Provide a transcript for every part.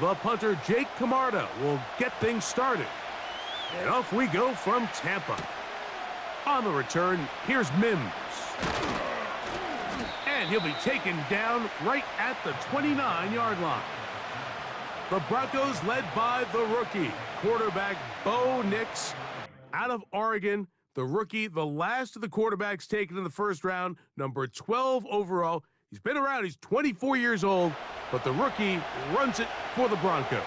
The punter, Jake Camarda, will get things started. And off we go from Tampa. On the return, here's Mims. And he'll be taken down right at the 29-yard line. The Broncos led by the rookie, quarterback Bo Nix out of Oregon. The rookie, the last of the quarterbacks taken in the first round, number 12 overall. He's been around, he's 24 years old, but the rookie runs it for the Broncos.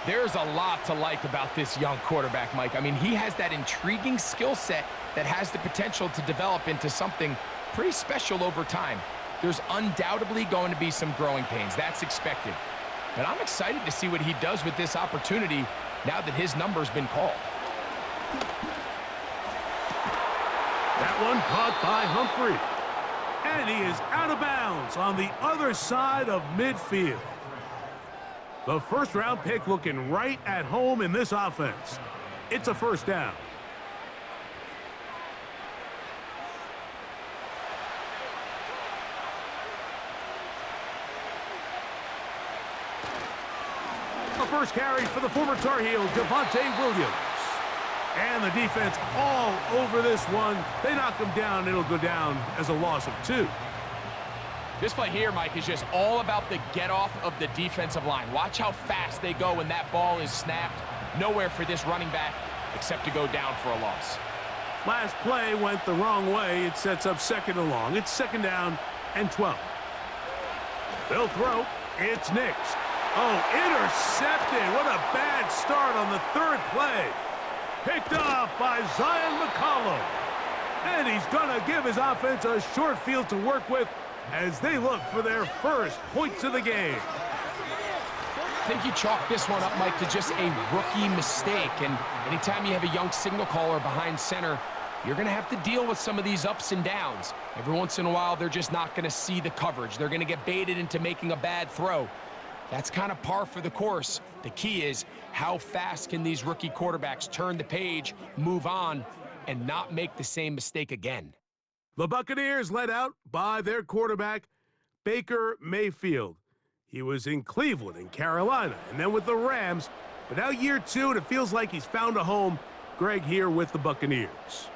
There's a lot to like about this young quarterback, Mike. I mean, he has that intriguing skill set that has the potential to develop into something pretty special over time. There's undoubtedly going to be some growing pains. That's expected. But I'm excited to see what he does with this opportunity now that his number's been called. That one caught by Humphrey. And he is out of bounds on the other side of midfield. The first-round pick looking right at home in this offense. It's a first down. The first carry for the former Tar Heel, Devontae Williams. And the defense all over this one. They knock him down. It'll go down as a loss of 2. This play here, Mike, is just all about the get-off of the defensive line. Watch how fast they go when that ball is snapped. Nowhere for this running back except to go down for a loss. Last play went the wrong way. It sets up second and long. It's second down and 12. They'll throw. It's Nix. Oh, intercepted. What a bad start on the third play. Picked off by Zion McCollum. And he's going to give his offense a short field to work with as they look for their first points of the game. I think you chalk this one up, Mike, to just a rookie mistake. And anytime you have a young signal caller behind center, you're going to have to deal with some of these ups and downs. Every once in a while, they're just not going to see the coverage. They're going to get baited into making a bad throw. That's kind of par for the course. The key is how fast can these rookie quarterbacks turn the page, move on, and not make the same mistake again. The Buccaneers led out by their quarterback, Baker Mayfield. He was in Cleveland and Carolina, and then with the Rams. But now year 2, and it feels like he's found a home. Greg here with the Buccaneers.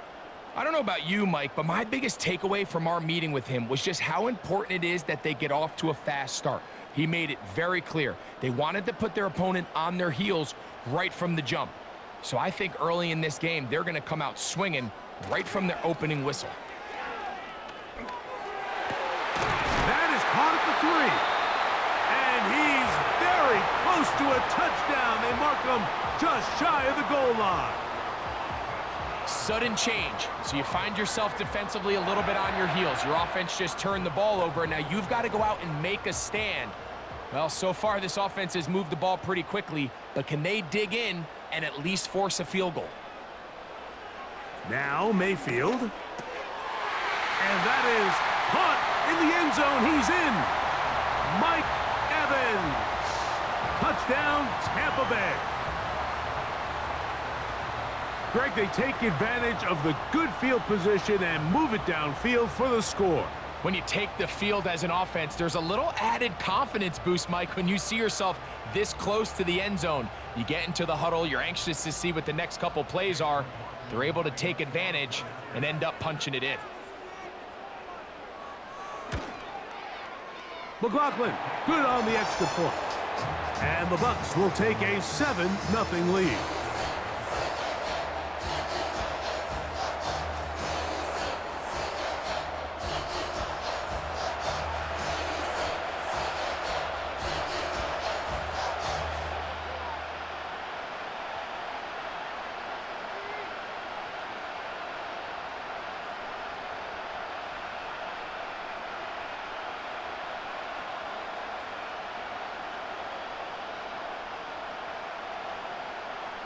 I don't know about you, Mike, but my biggest takeaway from our meeting with him was just how important it is that they get off to a fast start. He made it very clear. They wanted to put their opponent on their heels right from the jump. So I think early in this game, they're going to come out swinging right from their opening whistle. That is caught at the 3. And he's very close to a touchdown. They mark him just shy of the goal line. Sudden change. So you find yourself defensively a little bit on your heels. Your offense just turned the ball over. Now you've got to go out and make a stand. Well, so far this offense has moved the ball pretty quickly, but can they dig in and at least force a field goal? Now Mayfield. And that is caught in the end zone. He's in. Mike Evans. Touchdown, Tampa Bay. Greg, they take advantage of the good field position and move it downfield for the score. When you take the field as an offense, there's a little added confidence boost, Mike, when you see yourself this close to the end zone. You get into the huddle, you're anxious to see what the next couple plays are. They're able to take advantage and end up punching it in. McLaughlin, good on the extra point. And the Bucs will take a 7-0 lead.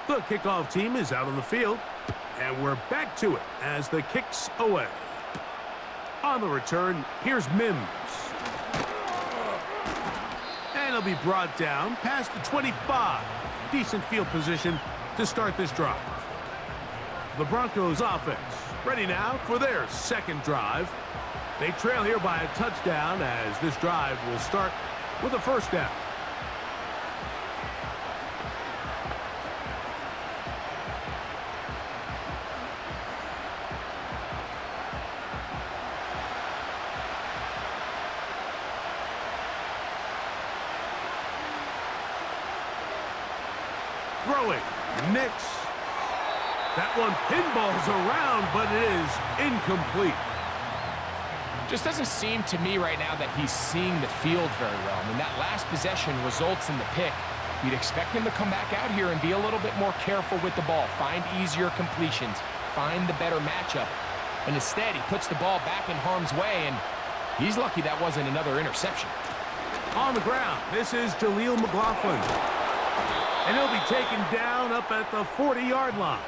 The kickoff team is out on the field, and we're back to it as the kick's away. On the return, here's Mims. And he'll be brought down past the 25. Decent field position to start this drive. The Broncos offense ready now for their second drive. They trail here by a touchdown as this drive will start with a first down. Throwing. Nix. That one pinballs around, but it is incomplete. Just doesn't seem to me right now that he's seeing the field very well. I mean, that last possession results in the pick. You'd expect him to come back out here and be a little bit more careful with the ball, find easier completions, find the better matchup. And instead, he puts the ball back in harm's way, and he's lucky that wasn't another interception. On the ground, this is Jaleel McLaughlin. And he'll be taken down up at the 40-yard line.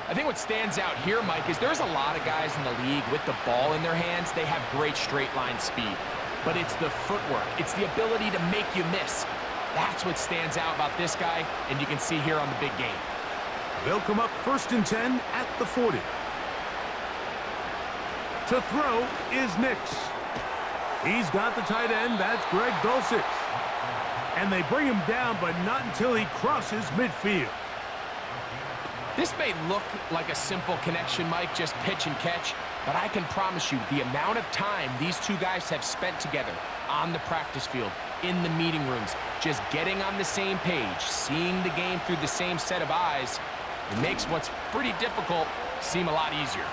I think what stands out here, Mike, is there's a lot of guys in the league with the ball in their hands. They have great straight-line speed. But it's the footwork. It's the ability to make you miss. That's what stands out about this guy, and you can see here on the big game. They'll come up 1st and 10 at the 40. To throw is Nix. He's got the tight end. That's Greg Dulcich. And they bring him down, but not until he crosses midfield. This may look like a simple connection, Mike, just pitch and catch, but I can promise you the amount of time these two guys have spent together on the practice field, in the meeting rooms, just getting on the same page, seeing the game through the same set of eyes, it makes what's pretty difficult seem a lot easier.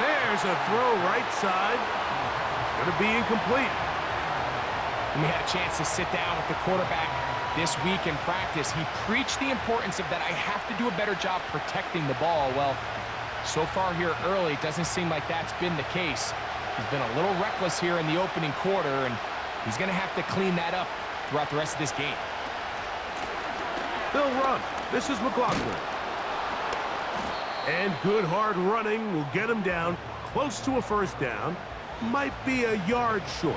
There's a throw right side. It's going to be incomplete. When we had a chance to sit down with the quarterback this week in practice, he preached the importance of that I have to do a better job protecting the ball. Well, so far here early, it doesn't seem like that's been the case. He's been a little reckless here in the opening quarter, and he's going to have to clean that up throughout the rest of this game. They'll run. This is McLaughlin. And good hard running will get him down close to a first down. Might be a yard short.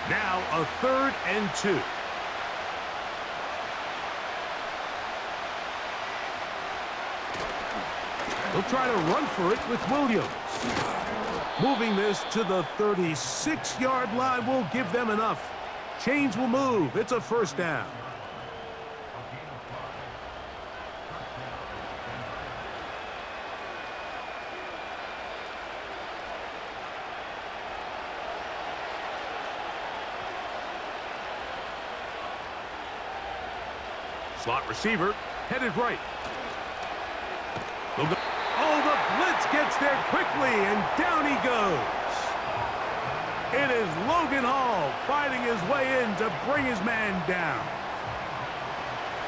Now a 3rd and 2. He'll try to run for it with Williams. Moving this to the 36-yard line will give them enough. Chains will move. It's a first down. Slot receiver headed right. Oh, the blitz gets there quickly, and down he goes. It is Logan Hall fighting his way in to bring his man down.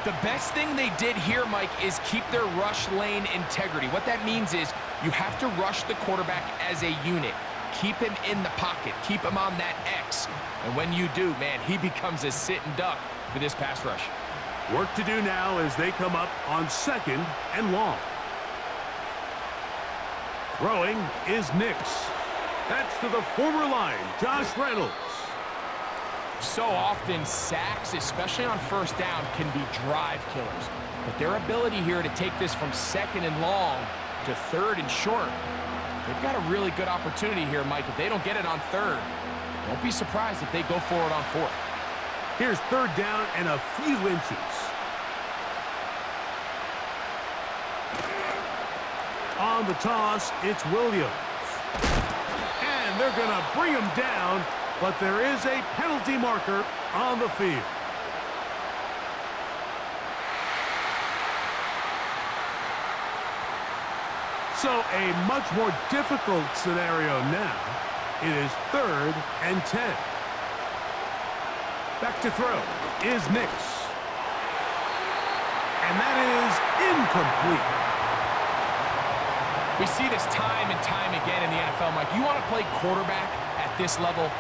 The best thing they did here, Mike, is keep their rush lane integrity. What that means is you have to rush the quarterback as a unit. Keep him in the pocket. Keep him on that X. And when you do, man, he becomes a sit and duck for this pass rush. Work to do now as they come up on 2nd and long. Throwing is Nix. That's to the former line, Josh Reynolds. So often, sacks, especially on first down, can be drive killers. But their ability here to take this from 2nd and long to 3rd and short, they've got a really good opportunity here, Mike. If they don't get it on 3rd, don't be surprised if they go for it on 4th. Here's 3rd down and a few inches. On the toss, it's Williams. And they're going to bring him down, but there is a penalty marker on the field. So a much more difficult scenario now. It is 3rd and 10. Back to throw is Nix. And that is incomplete. We see this time and time again in the NFL, Mike. You want to play quarterback at this level,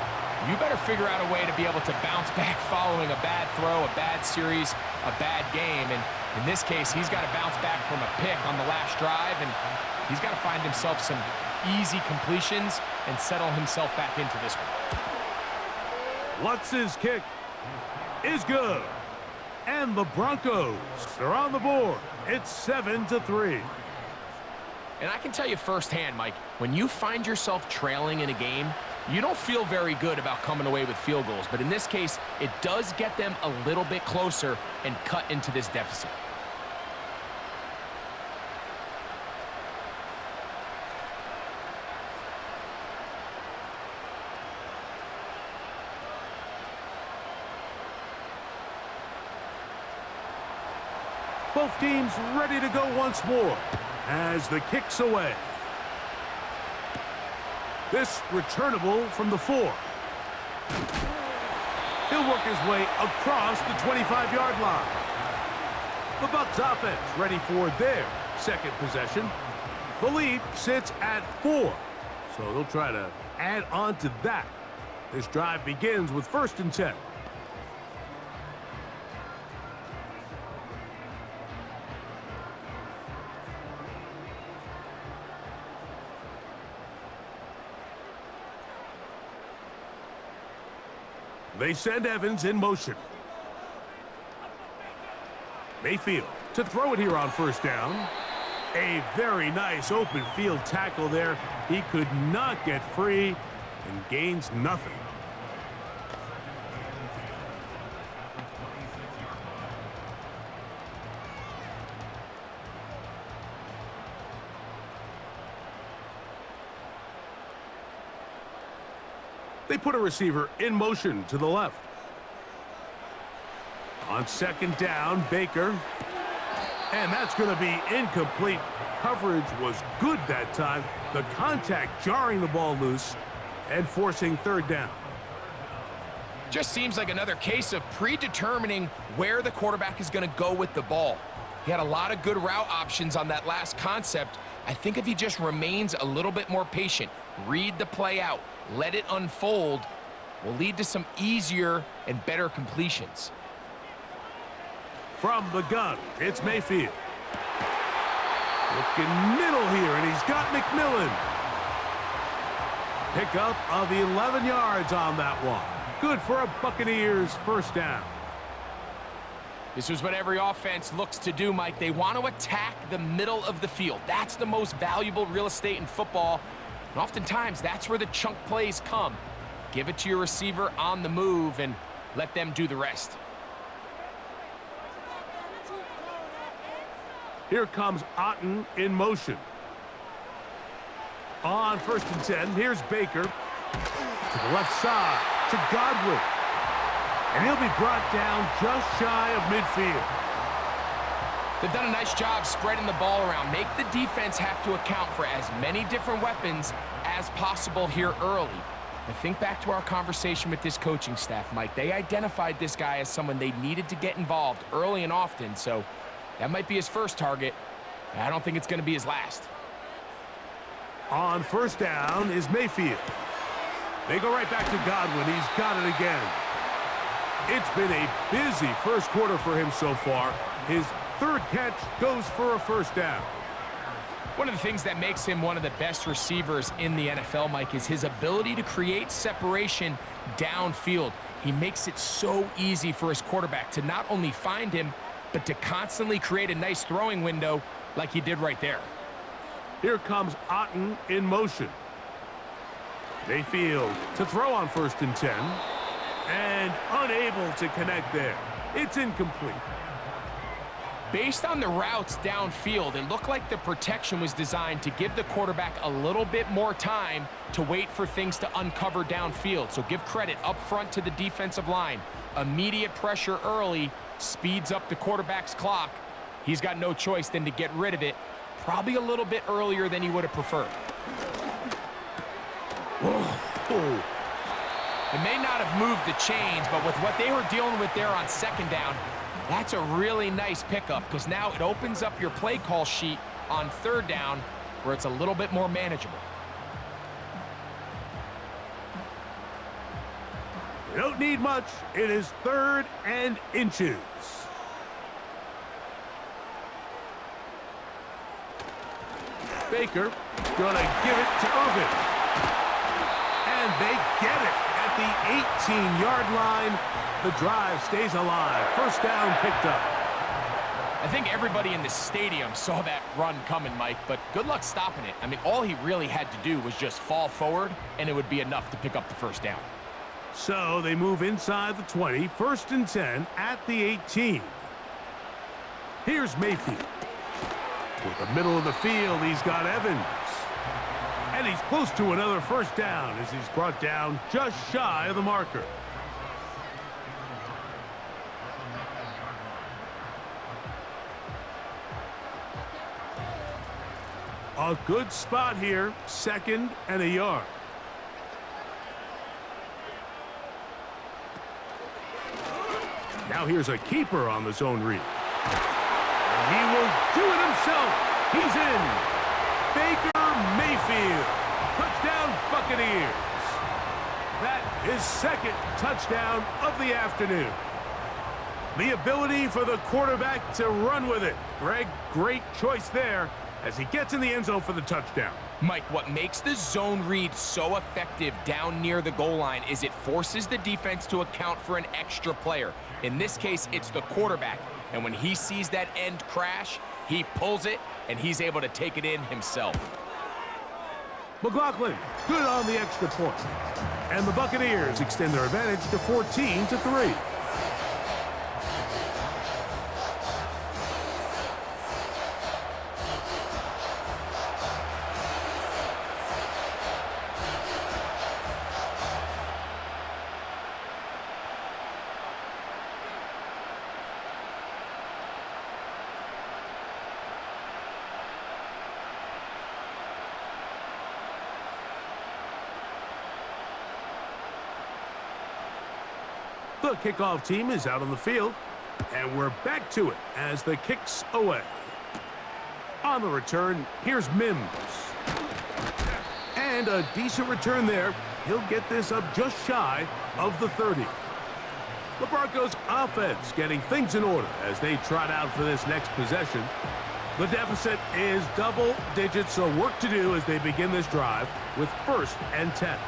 you better figure out a way to be able to bounce back following a bad throw, a bad series, a bad game. And in this case, he's got to bounce back from a pick on the last drive, and he's got to find himself some easy completions and settle himself back into this one. Lutz's kick is good. And the Broncos are on the board. It's 7-3. And I can tell you firsthand, Mike, when you find yourself trailing in a game, you don't feel very good about coming away with field goals. But in this case, it does get them a little bit closer and cut into this deficit. Both teams ready to go once more as the kick's away. This returnable from the 4. He'll work his way across the 25-yard line. The Bucs offense ready for their second possession. The lead sits at 4, so they'll try to add on to that. This drive begins with 1st and 10. They send Evans in motion. Mayfield to throw it here on 1st down. A very nice open field tackle there. He could not get free and gains nothing. They put a receiver in motion to the left. On 2nd down, Baker. And that's going to be incomplete. Coverage was good that time. The contact jarring the ball loose and forcing 3rd down. Just seems like another case of predetermining where the quarterback is going to go with the ball. He had a lot of good route options on that last concept. I think if he just remains a little bit more patient, read the play out, let it unfold, will lead to some easier and better completions. From the gun, it's Mayfield. Looking middle here, and he's got McMillan. Pickup of 11 yards on that one. Good for a Buccaneers 1st down. This is what every offense looks to do, Mike. They want to attack the middle of the field. That's the most valuable real estate in football. And oftentimes, that's where the chunk plays come. Give it to your receiver on the move and let them do the rest. Here comes Otten in motion. On 1st and 10, here's Baker. To the left side, to Godwin. And he'll be brought down just shy of midfield. They've done a nice job spreading the ball around. Make the defense have to account for as many different weapons as possible here early. But think back to our conversation with this coaching staff, Mike. They identified this guy as someone they needed to get involved early and often, so that might be his first target. I don't think it's going to be his last. On 1st down is Mayfield. They go right back to Godwin. He's got it again. It's been a busy 1st quarter for him so far. His 3rd catch goes for a 1st down. One of the things that makes him one of the best receivers in the NFL, Mike, is his ability to create separation downfield. He makes it so easy for his quarterback to not only find him, but to constantly create a nice throwing window like he did right there. Here comes Otten in motion. Mayfield to throw on 1st and 10. And unable to connect there. It's incomplete. Based on the routes downfield, it looked like the protection was designed to give the quarterback a little bit more time to wait for things to uncover downfield. So give credit up front to the defensive line. Immediate pressure early speeds up the quarterback's clock. He's got no choice than to get rid of it, probably a little bit earlier than he would have preferred. Oh. It may not have moved the chains, but with what they were dealing with there on 2nd down, that's a really nice pickup because now it opens up your play call sheet on 3rd down where it's a little bit more manageable. They don't need much. It is 3rd and inches. Baker gonna give it to Irvin. And they get it at the 18-yard line. The drive stays alive. 1st down picked up. I think everybody in the stadium saw that run coming, Mike, but good luck stopping it. I mean, all he really had to do was just fall forward, and it would be enough to pick up the 1st down. So they move inside the 20, 1st and 10 at the 18. Here's Mayfield. Toward the middle of the field, he's got Evans. And he's close to another 1st down as he's brought down just shy of the marker. A good spot here, 2nd and a yard. Now here's a keeper on the zone read. And he will do it himself. He's in. Baker Mayfield. Touchdown, Buccaneers. That is 2nd touchdown of the afternoon. The ability for the quarterback to run with it. Greg, great choice there as he gets in the end zone for the touchdown. Mike, what makes the zone read so effective down near the goal line is it forces the defense to account for an extra player. In this case, it's the quarterback. And when he sees that end crash, he pulls it, and he's able to take it in himself. McLaughlin, good on the extra point. And the Buccaneers extend their advantage to 14-3. The kickoff team is out on the field, and we're back to it as the kick's away. On the return, here's Mims. And a decent return there. He'll get this up just shy of the 30. The Broncos offense getting things in order as they trot out for this next possession. The deficit is double digits, so work to do as they begin this drive with 1st and 10.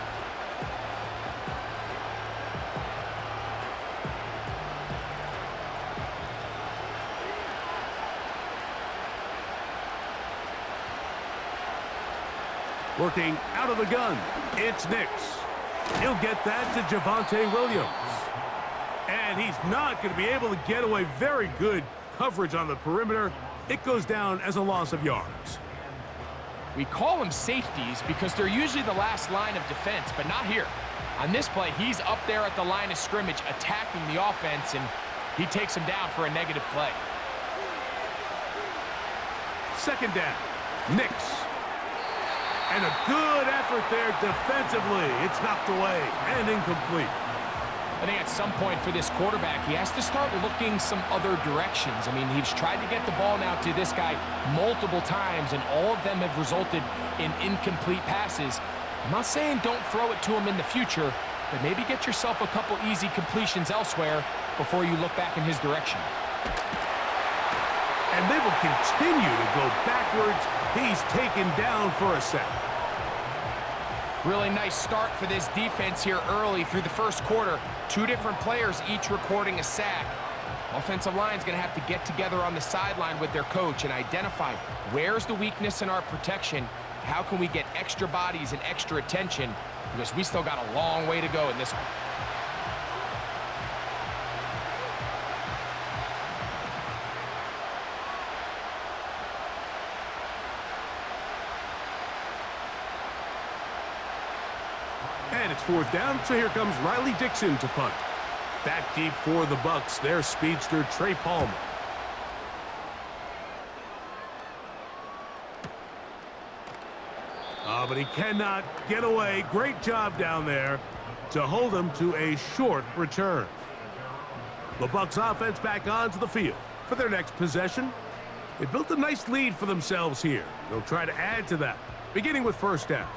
Working out of the gun, it's Nix. He'll get that to Javonte Williams. And he's not going to be able to get away. Very good coverage on the perimeter. It goes down as a loss of yards. We call them safeties because they're usually the last line of defense, but not here. On this play, he's up there at the line of scrimmage attacking the offense, and he takes him down for a negative play. 2nd down, Nix. And a good effort there defensively. It's knocked away and incomplete. I think at some point for this quarterback, he has to start looking some other directions. I mean, he's tried to get the ball now to this guy multiple times, and all of them have resulted in incomplete passes. I'm not saying don't throw it to him in the future, but maybe get yourself a couple easy completions elsewhere before you look back in his direction. And they will continue to go backwards. He's taken down for a sack. Really nice start for this defense here early through the first quarter. 2 different players each recording a sack. Offensive line's going to have to get together on the sideline with their coach and identify where's the weakness in our protection. How can we get extra bodies and extra attention? Because we still got a long way to go in this one. And it's 4th down, so here comes Riley Dixon to punt. Back deep for the Bucs, their speedster, Trey Palmer. But he cannot get away. Great job down there to hold him to a short return. The Bucs offense back onto the field for their next possession. They built a nice lead for themselves here. They'll try to add to that, beginning with 1st down.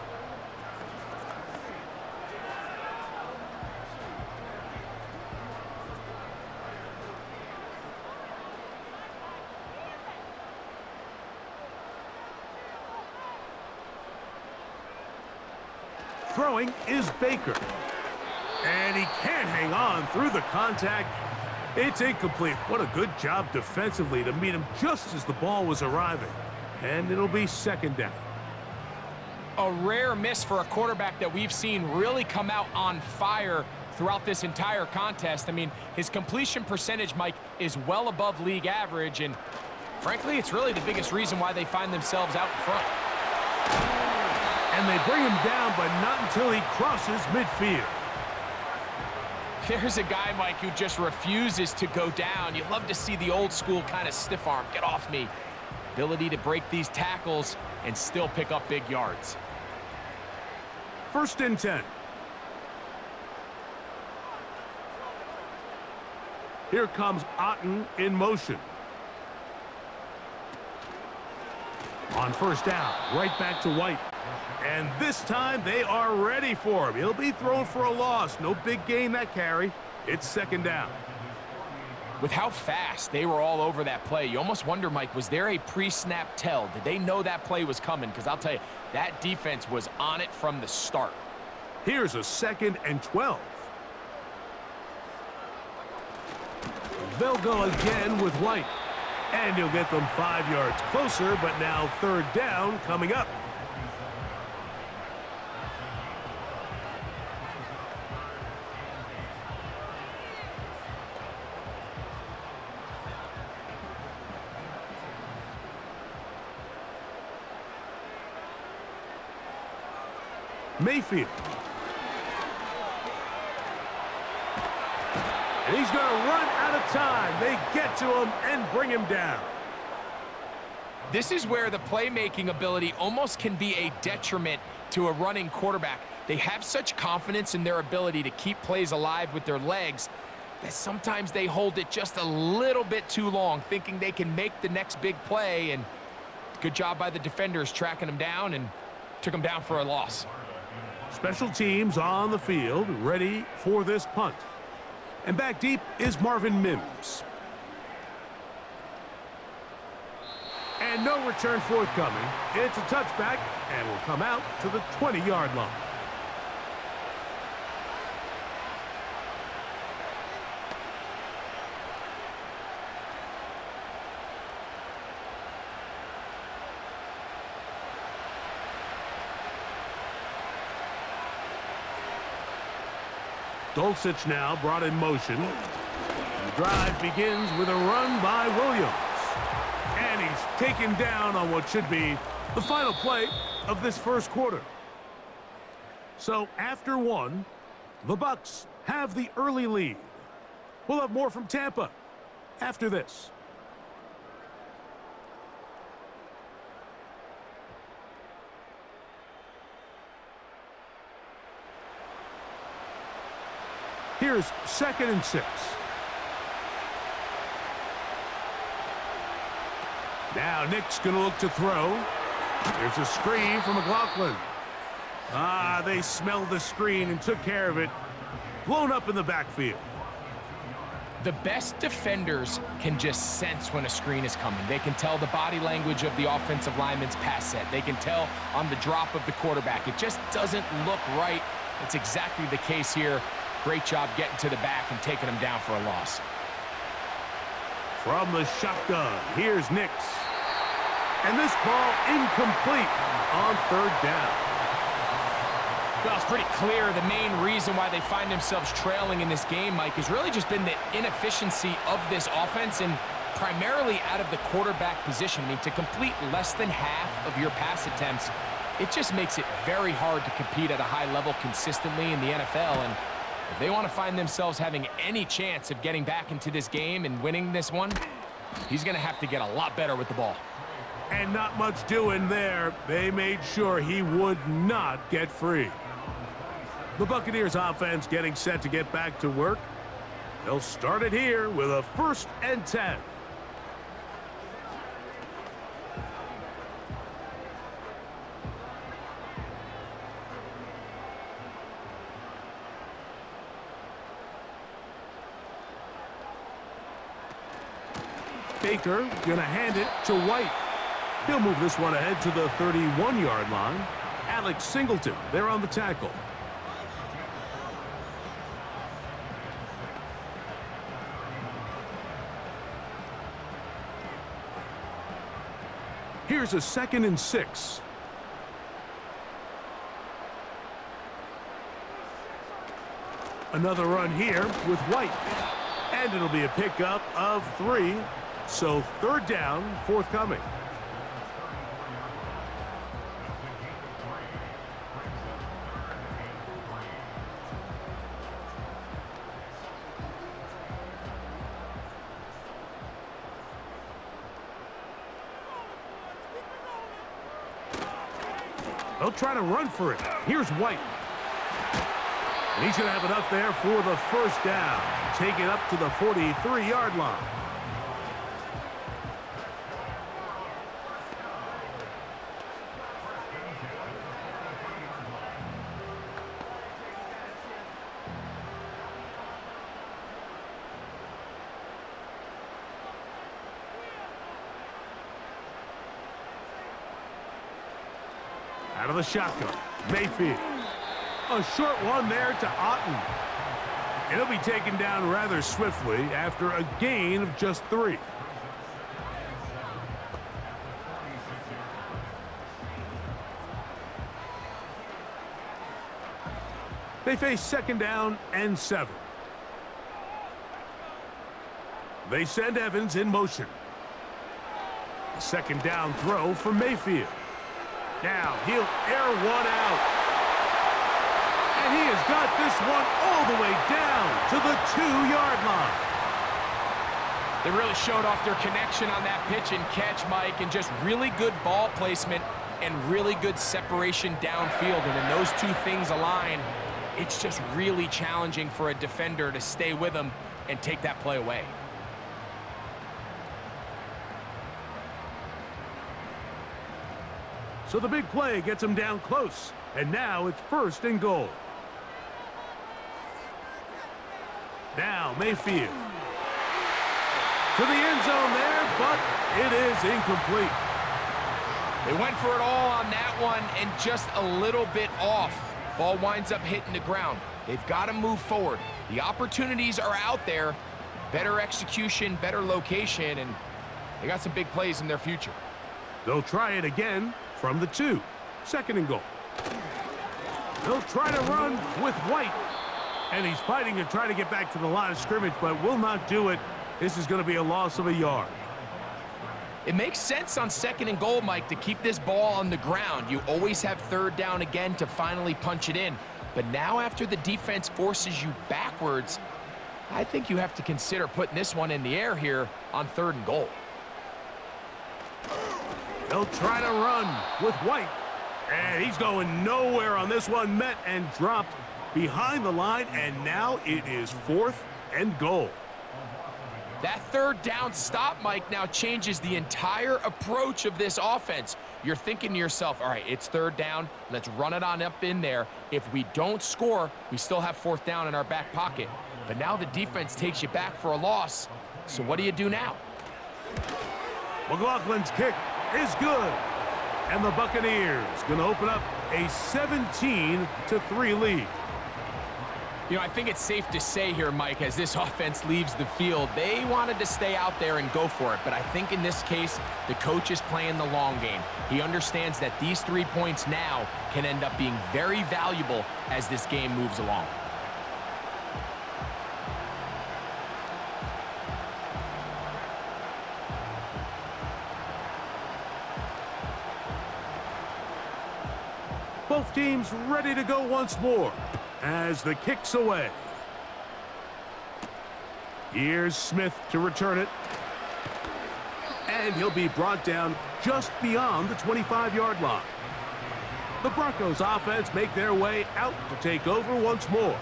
Throwing is Baker. And he can't hang on through the contact. It's incomplete. What a good job defensively to meet him just as the ball was arriving. And it'll be 2nd down. A rare miss for a quarterback that we've seen really come out on fire throughout this entire contest. I mean, his completion percentage, Mike, is well above league average. And frankly, it's really the biggest reason why they find themselves out in front. And they bring him down, but not until he crosses midfield. There's a guy, Mike, who just refuses to go down. You love to see the old school kind of stiff arm. Get off me. ability to break these tackles and still pick up big yards. 1st and 10. Here comes Otten in motion. On 1st down, right back to White. And this time they are ready for him. He'll be thrown for a loss. No big gain that carry. It's 2nd down. With how fast they were all over that play, you almost wonder, Mike, was there a pre-snap tell? Did they know that play was coming? Because I'll tell you, that defense was on it from the start. Here's a 2nd and 12. They'll go again with White. And he'll get them 5 yards closer, but now 3rd down coming up. Mayfield. And he's going to run out of time. They get to him and bring him down. This is where the playmaking ability almost can be a detriment to a running quarterback. They have such confidence in their ability to keep plays alive with their legs that sometimes they hold it just a little bit too long, thinking they can make the next big play. And good job by the defenders tracking him down and took him down for a loss. Special teams on the field, ready for this punt. And back deep is Marvin Mims. And no return forthcoming. It's a touchback and will come out to the 20-yard line. Dulcich now brought in motion. The drive begins with a run by Williams. And he's taken down on what should be the final play of this 1st quarter. So after 1, the Bucs have the early lead. We'll have more from Tampa after this. Here's 2nd and 6. Now Nick's going to look to throw. There's a screen from McLaughlin. They smelled the screen and took care of it. Blown up in the backfield. The best defenders can just sense when a screen is coming. They can tell the body language of the offensive lineman's pass set. They can tell on the drop of the quarterback. It just doesn't look right. It's exactly the case here. Great job getting to the back and taking him down for a loss. From the shotgun, here's Nix. And this ball incomplete on 3rd down. Well, it's pretty clear the main reason why they find themselves trailing in this game, Mike, has really just been the inefficiency of this offense and primarily out of the quarterback position. I mean, to complete less than half of your pass attempts, it just makes it very hard to compete at a high level consistently in the NFL. And if they want to find themselves having any chance of getting back into this game and winning this one, he's going to have to get a lot better with the ball. And not much doing there. They made sure he would not get free. The Buccaneers offense getting set to get back to work. They'll start it here with a 1st and 10. Baker gonna hand it to White. He'll move this one ahead to the 31-yard line. Alex Singleton there on the tackle. Here's a 2nd and 6. Another run here with White. And it'll be a pickup of 3. So 3rd down forthcoming. They'll try to run for it. Here's White. And he's going to have enough there for the first down. Take it up to the 43-yard line. Out of the shotgun, Mayfield. A short one there to Otten. It'll be taken down rather swiftly after a gain of just 3. They face 2nd down and 7. They send Evans in motion. A 2nd down throw for Mayfield. Now he'll air one out. And he has got this one all the way down to the 2-yard line. They really showed off their connection on that pitch and catch, Mike, and just really good ball placement and really good separation downfield. And when those two things align, it's just really challenging for a defender to stay with them and take that play away. So the big play gets him down close. And now it's 1st and goal. Now Mayfield. To the end zone there, but it is incomplete. They went for it all on that one and just a little bit off. Ball winds up hitting the ground. They've got to move forward. The opportunities are out there. Better execution, better location, and they got some big plays in their future. They'll try it again from the 2. 2nd and goal. They'll try to run with White. And he's fighting to try to get back to the line of scrimmage, but will not do it. This is going to be a loss of a yard. It makes sense on 2nd and goal, Mike, to keep this ball on the ground. You always have 3rd down again to finally punch it in. But now after the defense forces you backwards, I think you have to consider putting this one in the air here on 3rd and goal. They'll try to run with White. And he's going nowhere on this one. Met and dropped behind the line. And now it is 4th and goal. That 3rd down stop, Mike, now changes the entire approach of this offense. You're thinking to yourself, all right, it's 3rd down. Let's run it on up in there. If we don't score, we still have 4th down in our back pocket. But now the defense takes you back for a loss. So what do you do now? McLaughlin's kick is good. And the Buccaneers going to open up a 17-3 lead. You know, I think it's safe to say here, Mike, as this offense leaves the field, they wanted to stay out there and go for it. But I think in this case, the coach is playing the long game. He understands that these 3 points now can end up being very valuable as this game moves along. Both teams ready to go once more as the kick's away. Here's Smith to return it. And he'll be brought down just beyond the 25-yard line. The Broncos offense make their way out to take over once more.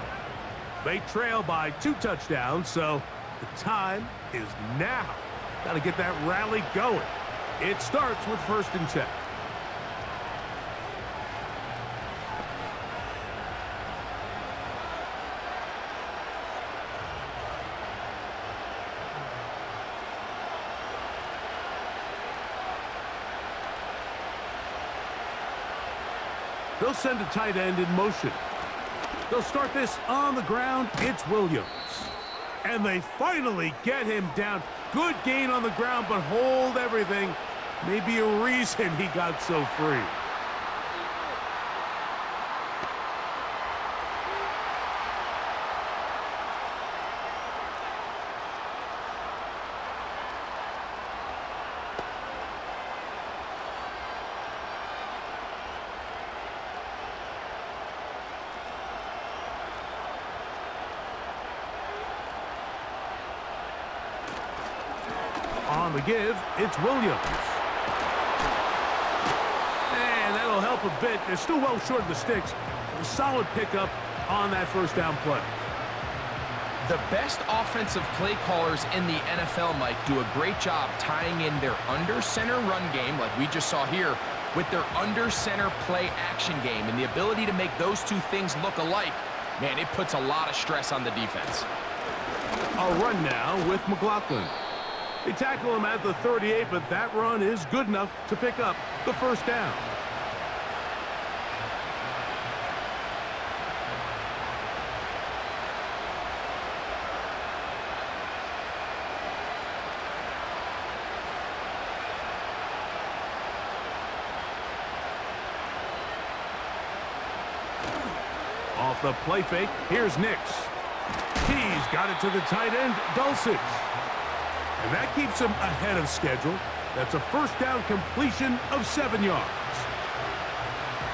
They trail by 2 touchdowns, so the time is now. Got to get that rally going. It starts with 1st and 10. They'll send a tight end in motion. They'll start this on the ground. It's Williams. And they finally get him down. Good gain on the ground, but hold everything. Maybe a reason he got so free. On the give, it's Williams. And that'll help help a bit. They're still well short of the sticks. A solid pickup on that first down play. The best offensive play callers in the NFL, Mike, do a great job tying in their under-center run game, like we just saw here, with their under-center play action game. And the ability to make those two things look alike, man, it puts a lot of stress on the defense. A run now with McLaughlin. They tackle him at the 38, but that run is good enough to pick up the first down. Off the play fake, here's Nix. He's got it to the tight end, Dulcich. And that keeps him ahead of schedule. That's a first down completion of 7 yards.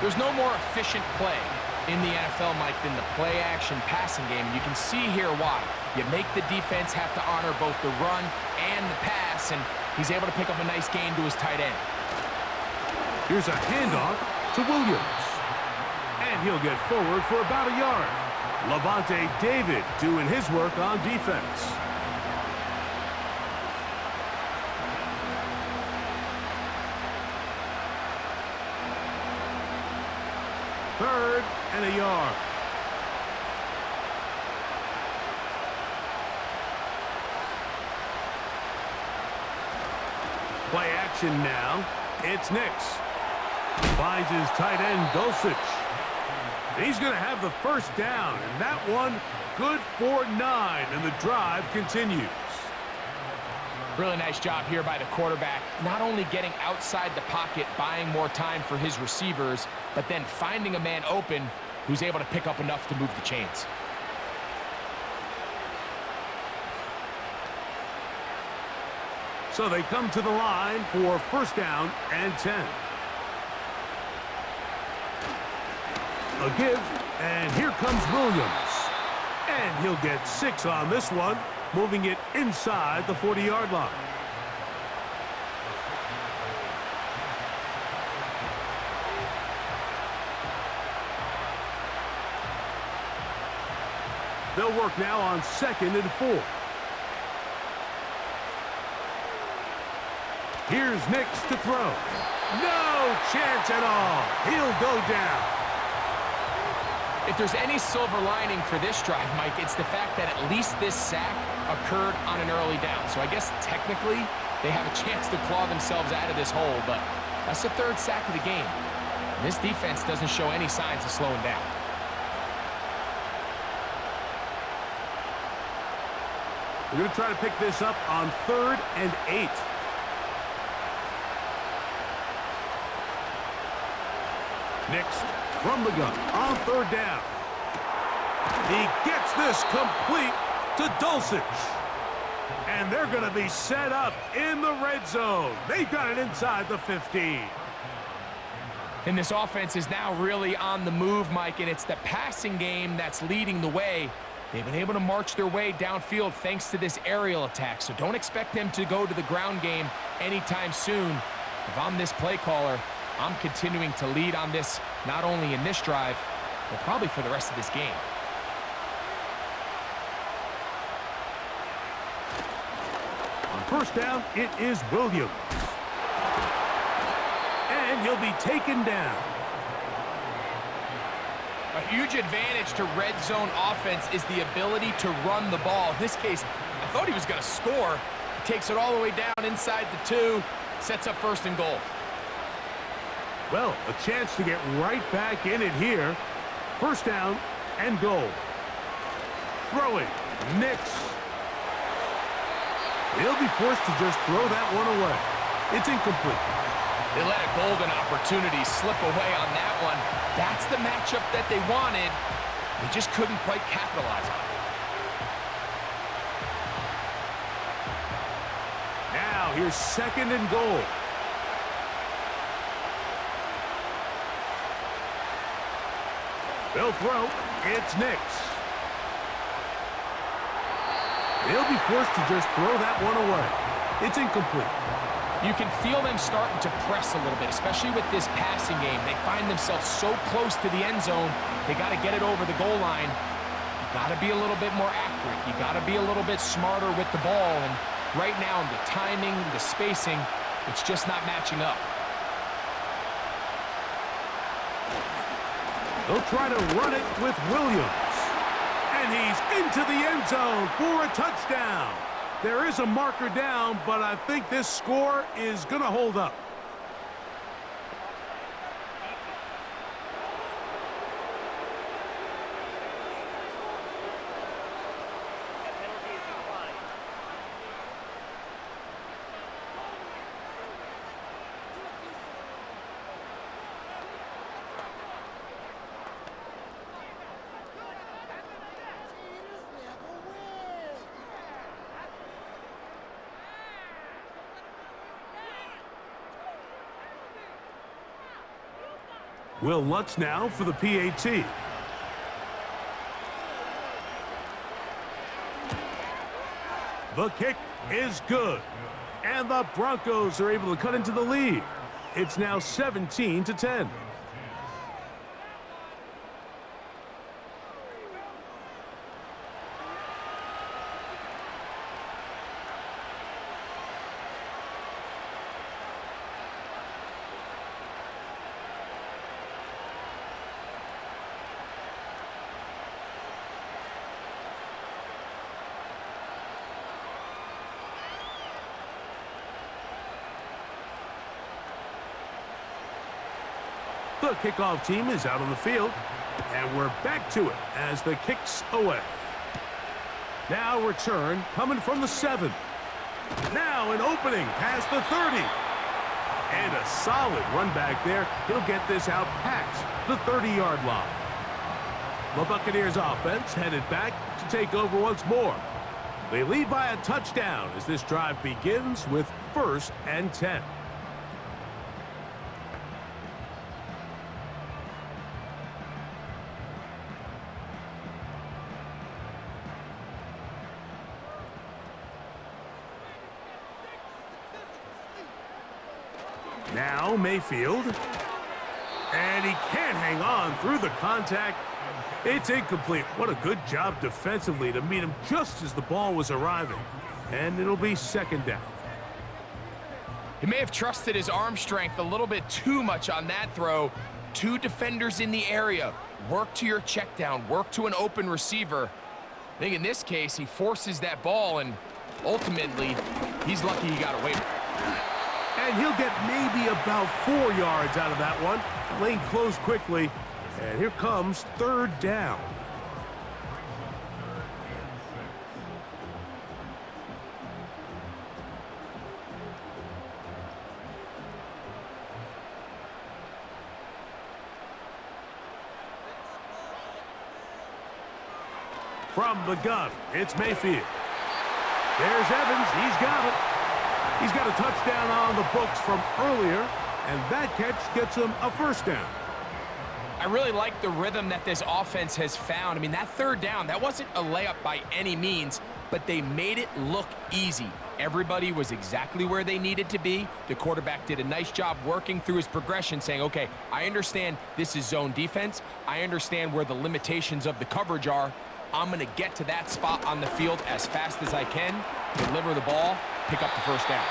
There's no more efficient play in the NFL, Mike, than the play-action passing game. And you can see here why. You make the defense have to honor both the run and the pass, and he's able to pick up a nice gain to his tight end. Here's a handoff to Williams. And he'll get forward for about a yard. Levante David doing his work on defense. Third and a yard. Play action now. It's Nix. Finds his tight end, Dulcich. He's going to have the first down, and that one good for 9, and the drive continues. Really nice job here by the quarterback, not only getting outside the pocket, buying more time for his receivers, but then finding a man open who's able to pick up enough to move the chains. So they come to the line for first down and 10. A give, and here comes Williams. And he'll get 6 on this one, moving it inside the 40-yard line. They'll work now on 2nd and 4. Here's Nix to throw. No chance at all. He'll go down. If there's any silver lining for this drive, Mike, it's the fact that at least this sack occurred on an early down. So I guess technically they have a chance to claw themselves out of this hole, but that's the 3rd sack of the game. And this defense doesn't show any signs of slowing down. We're going to try to pick this up on 3rd and 8. Nix from the gun on 3rd down. He gets this complete to Dulcich. And they're going to be set up in the red zone. They've got it inside the 15. And this offense is now really on the move, Mike, and it's the passing game that's leading the way. They've been able to march their way downfield thanks to this aerial attack, so don't expect them to go to the ground game anytime soon. If I'm this play caller, I'm continuing to lead on this, not only in this drive, but probably for the rest of this game. On first down, it is Williams. And he'll be taken down. A huge advantage to red zone offense is the ability to run the ball. In this case, I thought he was going to score. He takes it all the way down inside the 2, sets up 1st and goal. Well, a chance to get right back in it here. First down and goal. Throwing, Nix. He'll be forced to just throw that one away. It's incomplete. They let a golden opportunity slip away on that one. That's the matchup that they wanted. They just couldn't quite capitalize on it. Now here's 2nd and goal. They'll throw. It's Nix. He'll be forced to just throw that one away. It's incomplete. You can feel them starting to press a little bit, especially with this passing game. They find themselves so close to the end zone, they got to get it over the goal line. You got to be a little bit more accurate. You got to be a little bit smarter with the ball. And right now, the timing, the spacing, it's just not matching up. They'll try to run it with Williams. And he's into the end zone for a touchdown. There is a marker down, but I think this score is going to hold up. Will Lutz now for the PAT. The kick is good. And the Broncos are able to cut into the lead. It's now 17-10. The kickoff team is out on the field, and we're back to it as the kick's away. Now return coming from the 7. Now an opening past the 30. And a solid run back there. He'll get this out past the 30-yard line. The Buccaneers offense headed back to take over once more. They lead by a touchdown as this drive begins with 1st and 10. Now Mayfield, and he can't hang on through the contact. It's incomplete. What a good job defensively to meet him just as the ball was arriving. And it'll be 2nd down. He may have trusted his arm strength a little bit too much on that throw. 2 defenders in the area. Work to your check down. Work to an open receiver. I think in this case, he forces that ball, and ultimately, he's lucky he got away with it. And he'll get maybe about 4 yards out of that one. Lane closed quickly, and here comes 3rd down. From the gun, it's Mayfield. There's Evans. He's got it. He's got a touchdown on the books from earlier, and that catch gets him a 1st down. I really like the rhythm that this offense has found. I mean, that 3rd down, that wasn't a layup by any means, but they made it look easy. Everybody was exactly where they needed to be. The quarterback did a nice job working through his progression, saying, okay, I understand this is zone defense. I understand where the limitations of the coverage are. I'm going to get to that spot on the field as fast as I can, deliver the ball, pick up the 1st down.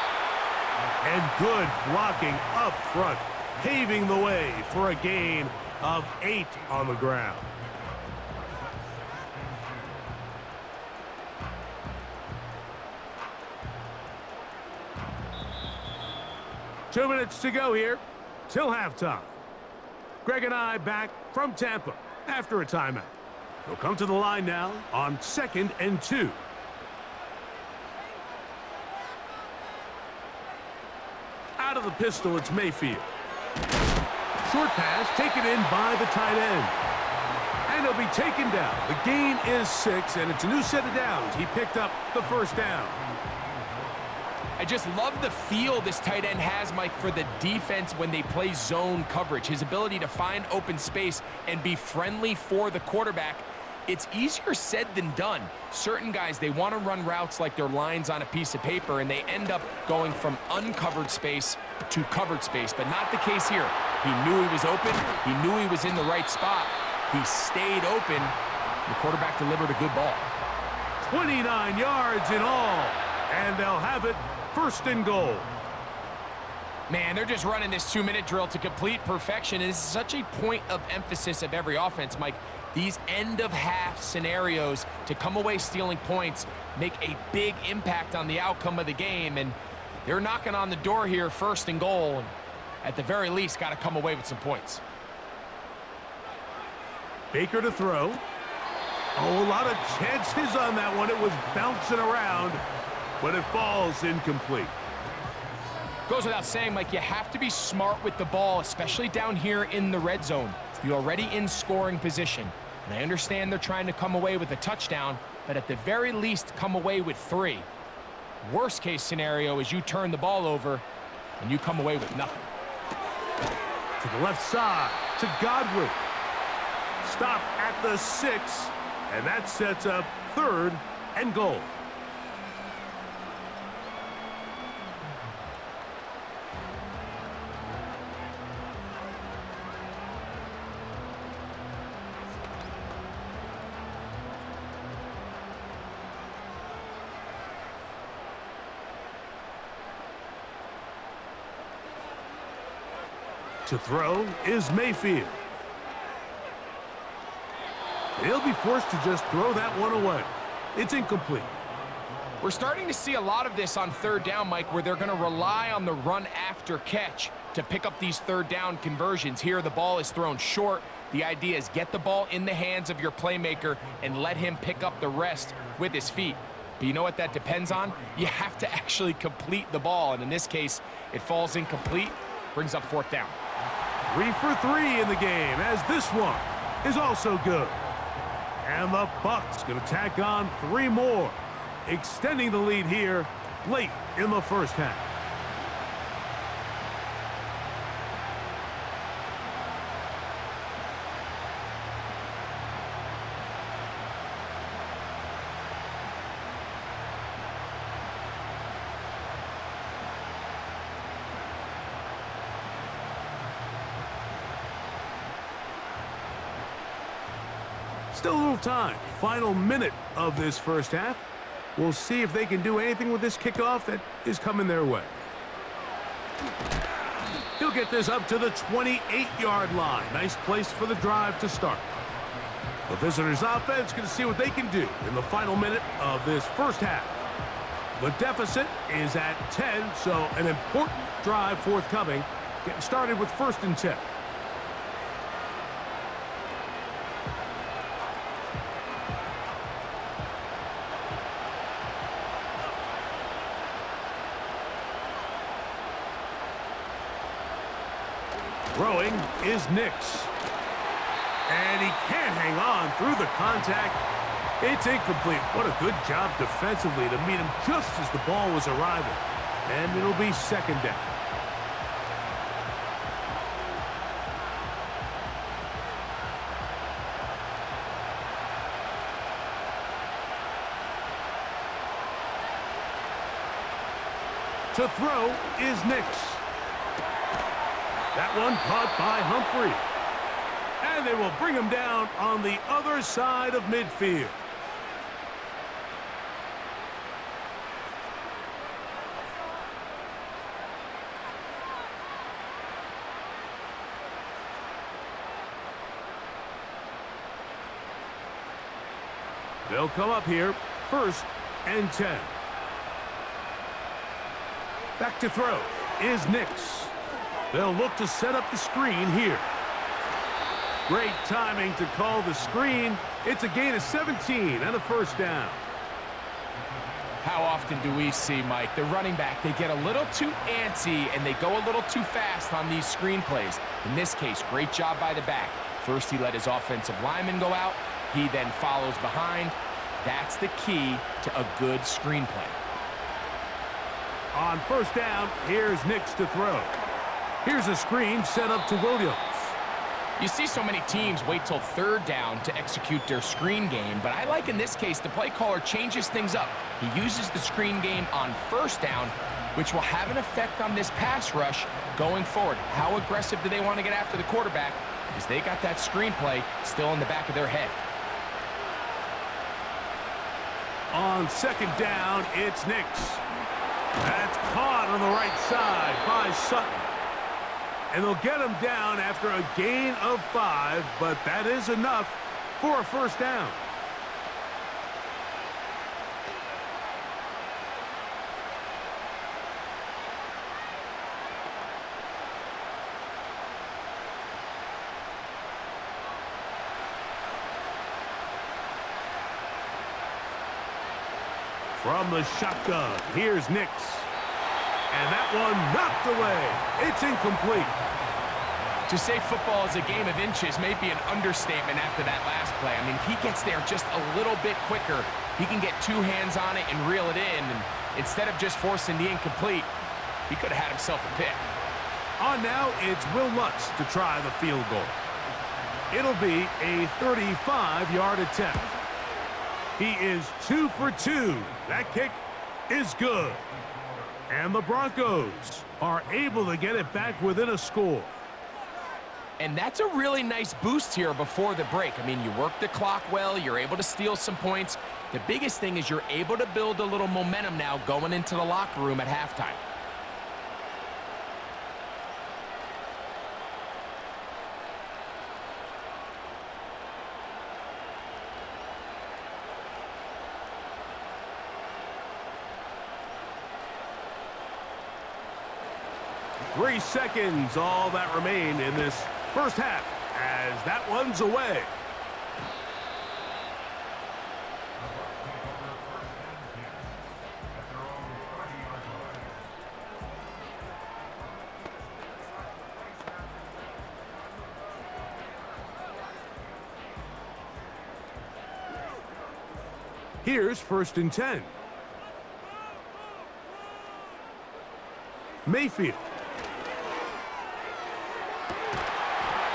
And good blocking up front, paving the way for a gain of 8 on the ground. Two minutes to go here till halftime. Greg and I back from Tampa after a timeout. They'll come to the line now on 2nd and 2. Out of the pistol, it's Mayfield. Short pass taken in by the tight end. And he'll be taken down. The gain is 6, and it's a new set of downs. He picked up the 1st down. I just love the feel this tight end has, Mike, for the defense when they play zone coverage. His ability to find open space and be friendly for the quarterback. it's easier said than done. Certain guys, they want to run routes like they're lines on a piece of paper, and they end up going from uncovered space to covered space, but not the case here. He knew he was open. He knew he was in the right spot. He stayed open. The quarterback delivered a good ball. 29 yards in all, and they'll have it first and goal. Man, they're just running this 2-minute drill to complete perfection, and this is such a point of emphasis of every offense, Mike. These end-of-half scenarios to come away stealing points make a big impact on the outcome of the game, and they're knocking on the door here, first and goal, and at the very least, got to come away with some points. Baker to throw. Oh, a lot of chances on that one. It was bouncing around, but it falls incomplete. Goes without saying, Mike, you have to be smart with the ball, especially down here in the red zone. You're already in scoring position. And I understand they're trying to come away with a touchdown, but at the very least, come away with 3. Worst case scenario is you turn the ball over and you come away with nothing. To the left side, to Godwin. Stop at the 6, and that sets up third and goal. To throw is Mayfield. He'll be forced to just throw that one away. It's incomplete. We're starting to see a lot of this on third down, Mike, where they're going to rely on the run after catch to pick up these third down conversions. Here, the ball is thrown short. The idea is get the ball in the hands of your playmaker and let him pick up the rest with his feet. But you know what that depends on? You have to actually complete the ball, and in this case, it falls incomplete, brings up fourth down. 3 for 3 in the game, as this one is also good. And the Bucs going to tack on 3 more, extending the lead here late in the first half. Still a little time. Final minute of this first half. We'll see if they can do anything with this kickoff that is coming their way. He'll get this up to the 28-yard line. Nice place for the drive to start. The visitors' offense going to see what they can do in the final minute of this first half. The deficit is at 10, so an important drive forthcoming. Getting started with first and 10. Throwing is Nix. And he can't hang on through the contact. It's incomplete. What a good job defensively to meet him just as the ball was arriving. And it'll be second down. To throw is Nix. That one caught by Humphrey. And they will bring him down on the other side of midfield. They'll come up here, first and 10. Back to throw is Nix. They'll look to set up the screen here. Great timing to call the screen. It's a gain of 17 and a first down. How often do we see, Mike, the running back, they get a little too antsy and they go a little too fast on these screen plays. In this case, great job by the back. First, he let his offensive lineman go out. He then follows behind. That's the key to a good screen play. On first down, here's Nix to throw. Here's a screen set up to Williams. You see so many teams wait till third down to execute their screen game, but I like in this case the play caller changes things up. He uses the screen game on first down, which will have an effect on this pass rush going forward. How aggressive do they want to get after the quarterback? Because they got that screenplay still in the back of their head. On second down, it's Nix. That's caught on the right side by Sutton. And they'll get him down after a gain of 5, but that is enough for a first down. From the shotgun, here's Nix. And that one knocked away. It's incomplete. To say football is a game of inches may be an understatement after that last play. I mean, if he gets there just a little bit quicker, he can get 2 hands on it and reel it in. And instead of just forcing the incomplete, he could have had himself a pick. On now, it's Will Lutz to try the field goal. It'll be a 35-yard attempt. He is 2 for 2. That kick is good. And the Broncos are able to get it back within a score. And that's a really nice boost here before the break. I mean, you work the clock well. You're able to steal some points. The biggest thing is you're able to build a little momentum now going into the locker room at halftime. Three seconds, all that remain in this first half, as that one's away. Here's 1st and 10. Mayfield.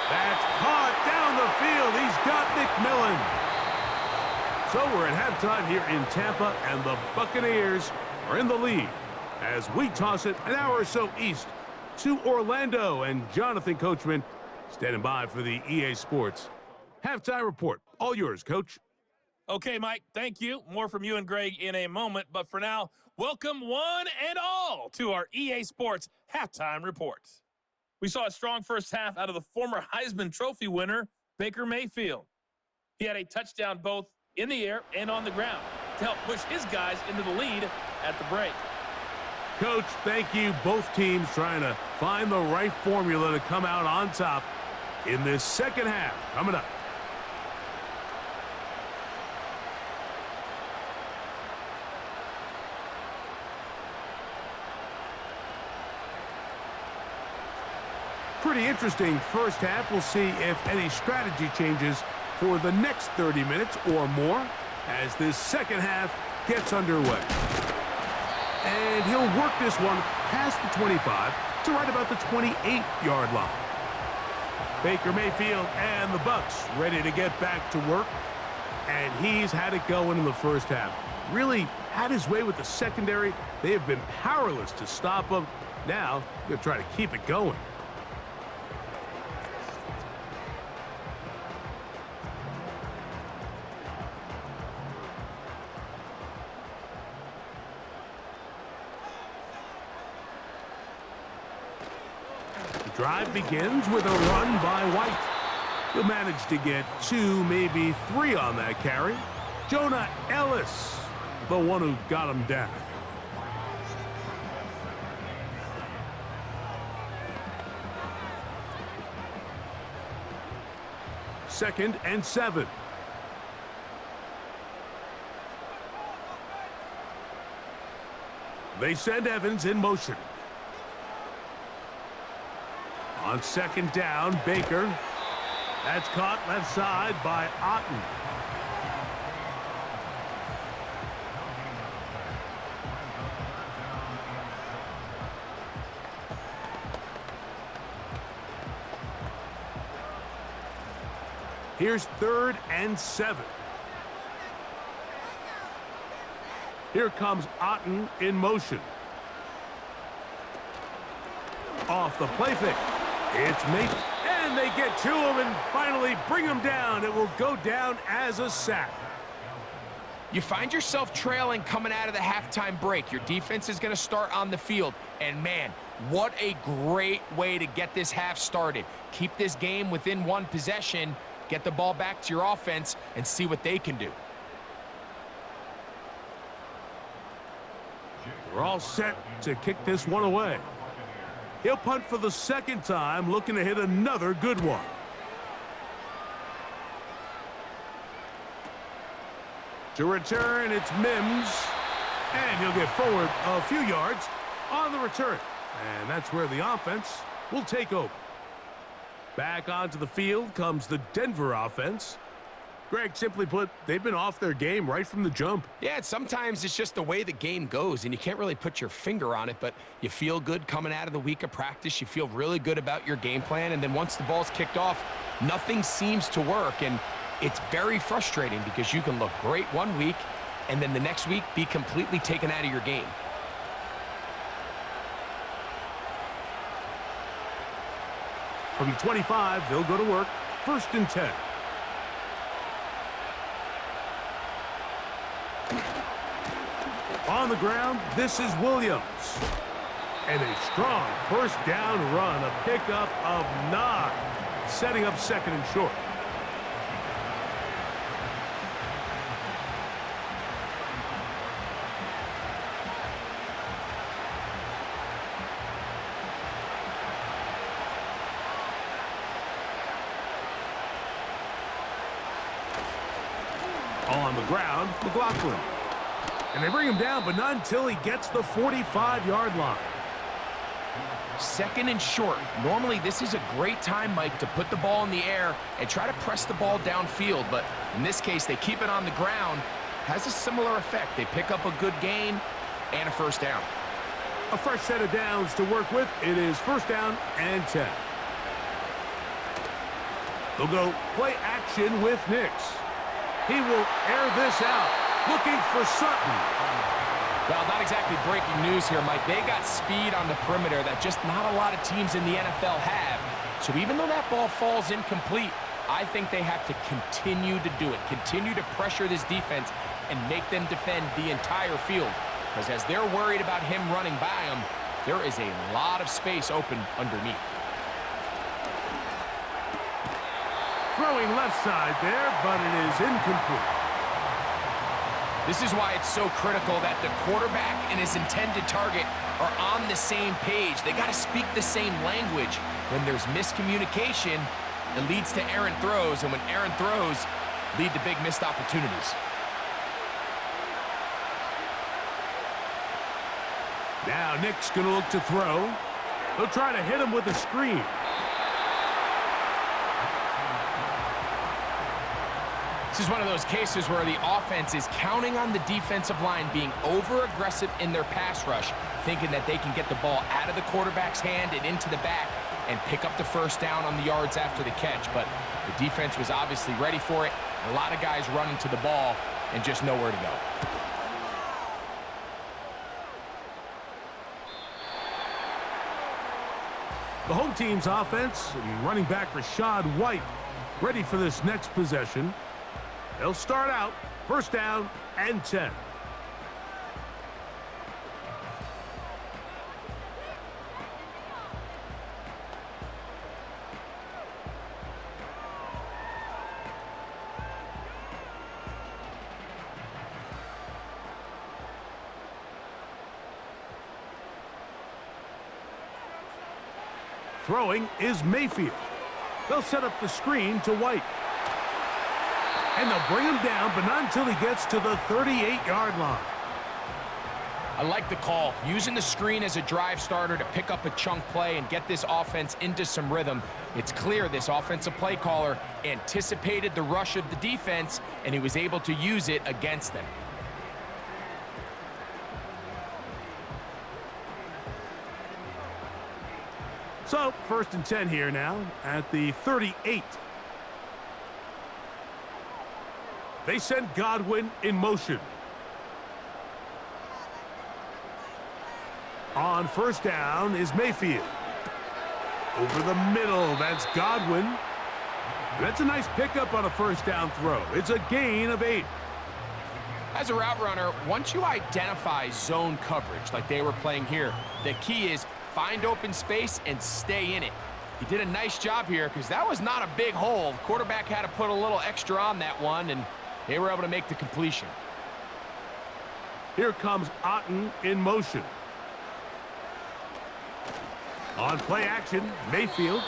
That's caught down the field. He's got McMillan. So we're at halftime here in Tampa, and the Buccaneers are in the lead as we toss it an hour or so east to Orlando. And Jonathan Coachman standing by for the EA Sports halftime report. All yours, Coach. Okay, Mike, thank you. More from you and Greg in a moment. But for now, welcome one and all to our EA Sports halftime report. We saw a strong first half out of the former Heisman Trophy winner, Baker Mayfield. He had a touchdown both in the air and on the ground to help push his guys into the lead at the break. Coach, thank you. Both teams trying to find the right formula to come out on top in this second half. Coming up. Pretty interesting first half. We'll see if any strategy changes for the next 30 minutes or more as this second half gets underway. And he'll work this one past the 25 to right about the 28-yard line. Baker Mayfield and the Bucs ready to get back to work. And he's had it going in the first half. Really had his way with the secondary. They have been powerless to stop him. Now, they'll try to keep it going. Drive begins with a run by White. He'll manage to get 2, maybe 3 on that carry. Jonah Ellis, the one who got him down. Second and 7. They send Evans in motion. On second down, Baker. That's caught left side by Otten. Here's 3rd and 7. Here comes Otten in motion. Off the play fake. It's Mate. And they get to him and finally bring him down. It will go down as a sack. You find yourself trailing coming out of the halftime break. Your defense is going to start on the field. And, man, what a great way to get this half started. Keep this game within 1 possession, get the ball back to your offense, and see what they can do. We're all set to kick this one away. He'll punt for the 2nd time, looking to hit another good one. To return, it's Mims. And he'll get forward a few yards on the return. And that's where the offense will take over. Back onto the field comes the Denver offense. Greg, simply put, they've been off their game right from the jump. Yeah, sometimes it's just the way the game goes, and you can't really put your finger on it, but you feel good coming out of the week of practice. You feel really good about your game plan, and then once the ball's kicked off, nothing seems to work, and it's very frustrating because you can look great one week and then the next week be completely taken out of your game. From the 25, they'll go to work. 1st and 10. On the ground, this is Williams. And a strong 1st down run, a pickup of 9, setting up 2nd and short. On the ground, McLaughlin. And they bring him down, but not until he gets the 45-yard line. 2nd and short. Normally, this is a great time, Mike, to put the ball in the air and try to press the ball downfield. But in this case, they keep it on the ground. Has a similar effect. They pick up a good gain and a 1st down. A fresh set of downs to work with. It is 1st down and 10. They'll go play action with Nix. He will air this out, looking for Sutton. Well, not exactly breaking news here, Mike. They got speed on the perimeter that just not a lot of teams in the NFL have. So even though that ball falls incomplete, I think they have to continue to do it, continue to pressure this defense and make them defend the entire field. Because as they're worried about him running by them, there is a lot of space open underneath. Throwing left side there, but it is incomplete. This is why it's so critical that the quarterback and his intended target are on the same page. They got to speak the same language. When there's miscommunication, it leads to errant throws, and when errant throws lead to big missed opportunities. Now Nick's going to look to throw. They'll try to hit him with a screen. This is one of those cases where the offense is counting on the defensive line being over-aggressive in their pass rush, thinking that they can get the ball out of the quarterback's hand and into the back and pick up the 1st down on the yards after the catch. But the defense was obviously ready for it. A lot of guys running to the ball and just nowhere to go. The home team's offense, running back Rashad White, ready for this next possession. They'll start out 1st down and 10. Throwing is Mayfield. They'll set up the screen to White. And they'll bring him down, but not until he gets to the 38-yard line. I like the call. Using the screen as a drive starter to pick up a chunk play and get this offense into some rhythm. It's clear this offensive play caller anticipated the rush of the defense, and he was able to use it against them. So, 1st and 10 here now at the 38. They send Godwin in motion. On first down is Mayfield. Over the middle, that's Godwin. That's a nice pickup on a first down throw. It's a gain of 8. As a route runner, once you identify zone coverage like they were playing here, the key is find open space and stay in it. He did a nice job here because that was not a big hole. The quarterback had to put a little extra on that one, and they were able to make the completion. Here comes Otten in motion. On play action, Mayfield.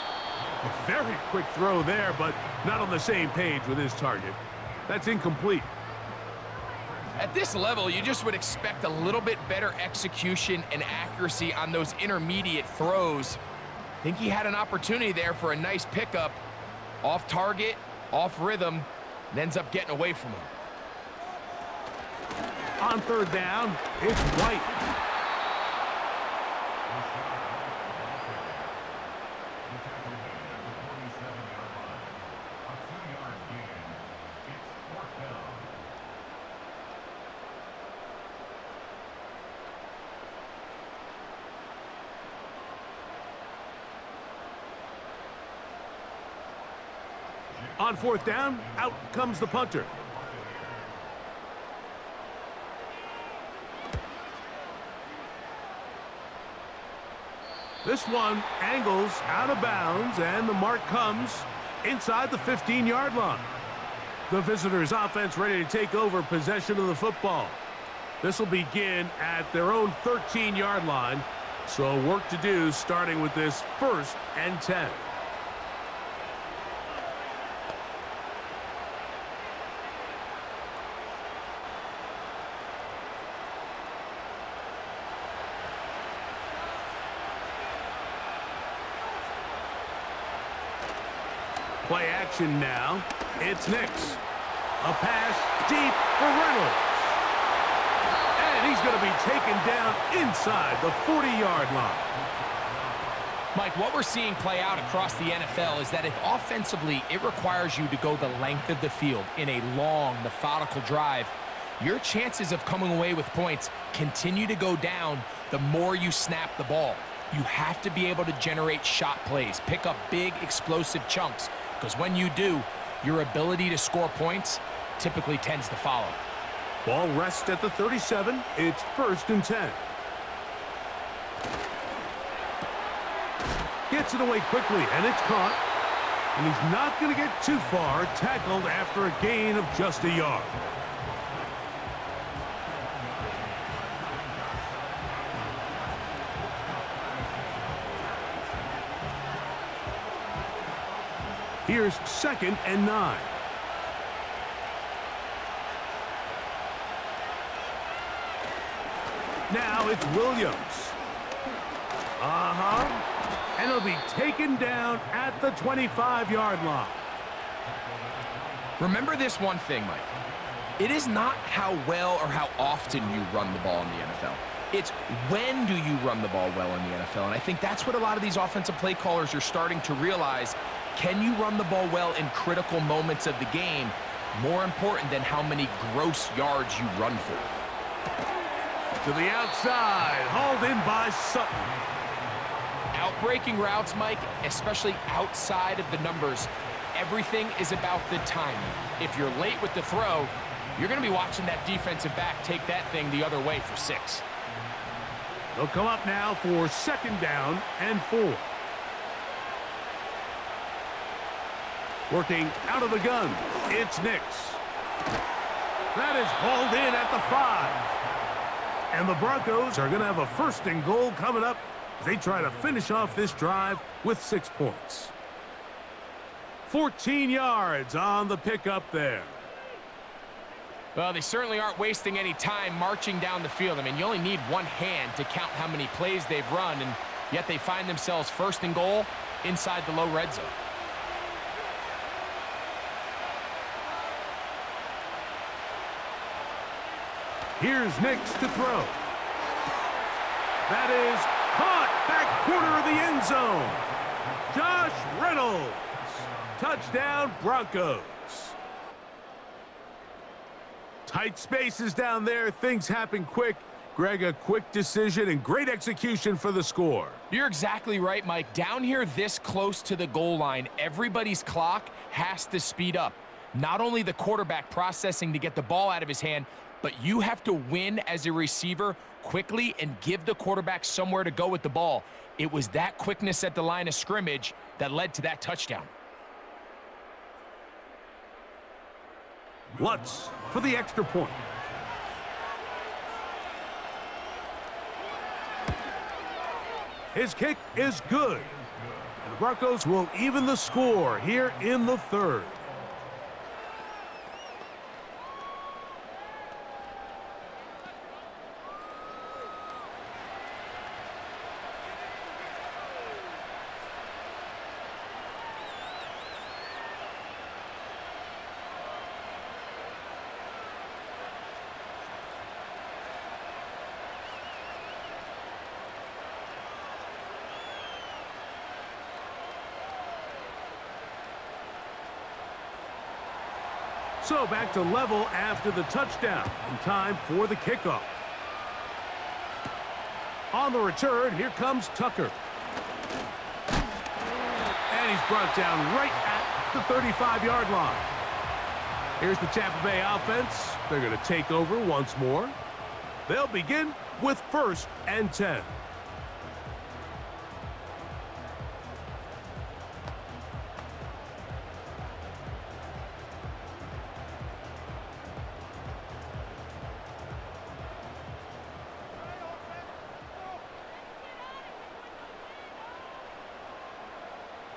A very quick throw there, but not on the same page with his target. That's incomplete. At this level, you just would expect a little bit better execution and accuracy on those intermediate throws. I think he had an opportunity there for a nice pickup. Off target, off rhythm, and ends up getting away from him. On third down, it's White. On fourth down, out comes the punter. This one angles out of bounds, and the mark comes inside the 15-yard line. The visitors' offense ready to take over possession of the football. This will begin at their own 13-yard line, so work to do starting with this 1st and 10. Play action now. It's Nix. A pass deep for Reynolds. And he's going to be taken down inside the 40-yard line. Mike, what we're seeing play out across the NFL is that if offensively it requires you to go the length of the field in a long, methodical drive, your chances of coming away with points continue to go down the more you snap the ball. You have to be able to generate shot plays, pick up big, explosive chunks, because when you do, your ability to score points typically tends to follow. Ball rests at the 37. It's 1st and 10. Gets it away quickly, and it's caught. And he's not going to get too far, tackled after a gain of just a yard. Here's 2nd and 9. Now it's Williams. And it'll be taken down at the 25-yard line. Remember this one thing, Mike. It is not how well or how often you run the ball in the NFL. It's when do you run the ball well in the NFL. And I think that's what a lot of these offensive play callers are starting to realize. Can you run the ball well in critical moments of the game? More important than how many gross yards you run for. To the outside, hauled in by Sutton. Outbreaking routes, Mike, especially outside of the numbers, everything is about the timing. If you're late with the throw, you're going to be watching that defensive back take that thing the other way for 6. They'll come up now for 2nd down and 4. Working out of the gun, it's Nix. That is hauled in at the 5. And the Broncos are going to have a 1st and goal coming up as they try to finish off this drive with 6 points. 14 yards on the pickup there. Well, they certainly aren't wasting any time marching down the field. I mean, you only need one hand to count how many plays they've run, and yet they find themselves 1st and goal inside the low red zone. Here's Nix to throw. That is caught back corner of the end zone. Josh Reynolds. Touchdown, Broncos. Tight spaces down there. Things happen quick. Greg, a quick decision and great execution for the score. You're exactly right, Mike. Down here this close to the goal line, everybody's clock has to speed up. Not only the quarterback processing to get the ball out of his hand, but you have to win as a receiver quickly and give the quarterback somewhere to go with the ball. It was that quickness at the line of scrimmage that led to that touchdown. Lutz for the extra point. His kick is good. And the Broncos will even the score here in the third. So back to level after the touchdown. In time for the kickoff. On the return, here comes Tucker. And he's brought down right at the 35-yard line. Here's the Tampa Bay offense. They're going to take over once more. They'll begin with 1st and 10.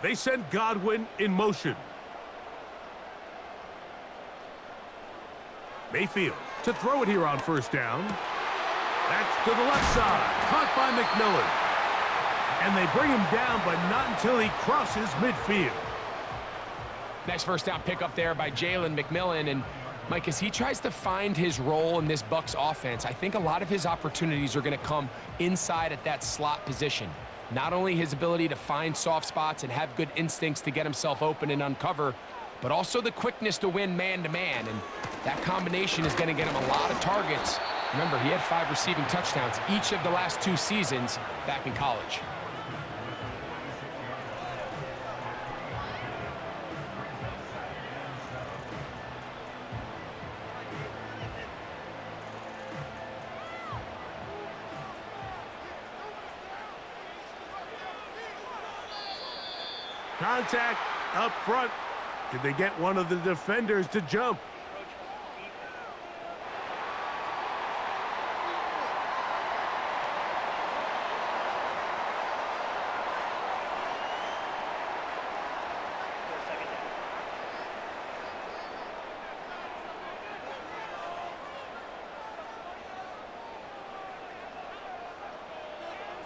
They send Godwin in motion. Mayfield to throw it here on 1st down. That's to the left side. Caught by McMillan. And they bring him down, but not until he crosses midfield. Nice 1st down pickup there by Jalen McMillan. And Mike, as he tries to find his role in this Bucs offense, I think a lot of his opportunities are going to come inside at that slot position. Not only his ability to find soft spots and have good instincts to get himself open and uncover, but also the quickness to win man-to-man. And that combination is going to get him a lot of targets. Remember, he had 5 receiving touchdowns each of the last 2 seasons back in college. Contact up front. Did they get one of the defenders to jump?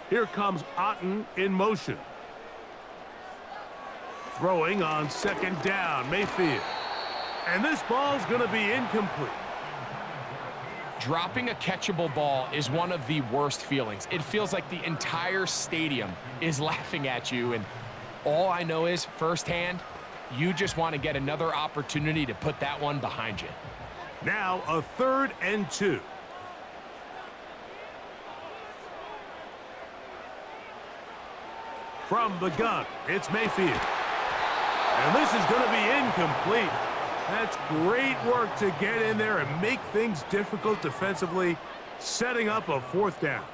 Here comes Otten in motion. Throwing on 2nd down, Mayfield. And this ball's going to be incomplete. Dropping a catchable ball is one of the worst feelings. It feels like the entire stadium is laughing at you, and all I know is firsthand, you just want to get another opportunity to put that one behind you. Now a 3rd and 2. From the gun, it's Mayfield. And this is going to be incomplete. That's great work to get in there and make things difficult defensively, setting up a 4th down.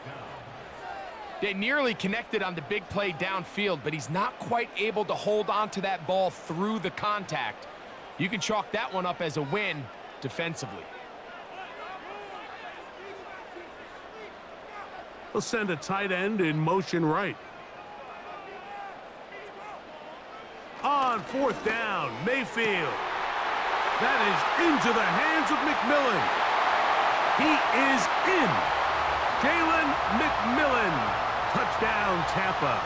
They nearly connected on the big play downfield, but he's not quite able to hold on to that ball through the contact. You can chalk that one up as a win defensively. They'll send a tight end in motion right. On 4th down, Mayfield. That is into the hands of McMillan. He is in. Jalen McMillan. Touchdown, Tampa.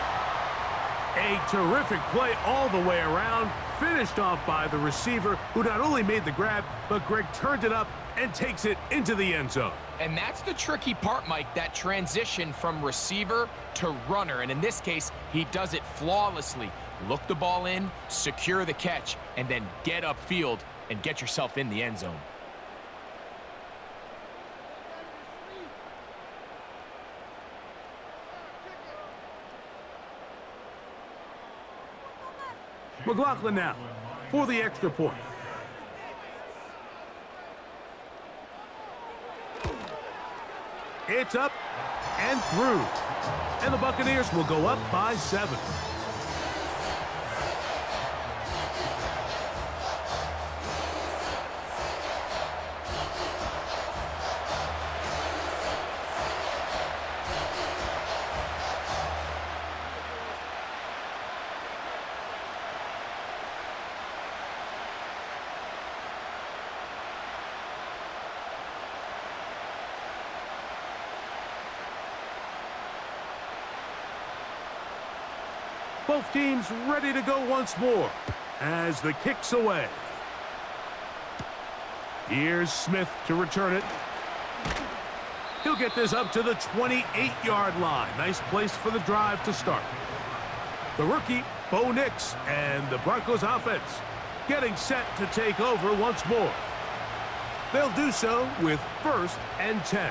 A terrific play all the way around. Finished off by the receiver, who not only made the grab, but Greg turned it up and takes it into the end zone. And that's the tricky part, Mike, that transition from receiver to runner. And in this case, he does it flawlessly. Look the ball in, secure the catch, and then get upfield and get yourself in the end zone. McLaughlin now for the extra point. It's up and through. And the Buccaneers will go up by 7. Both teams ready to go once more as the kick's away. Here's Smith to return it. He'll get this up to the 28-yard line. Nice place for the drive to start. The rookie, Bo Nix, and the Broncos offense getting set to take over once more. They'll do so with 1st and 10.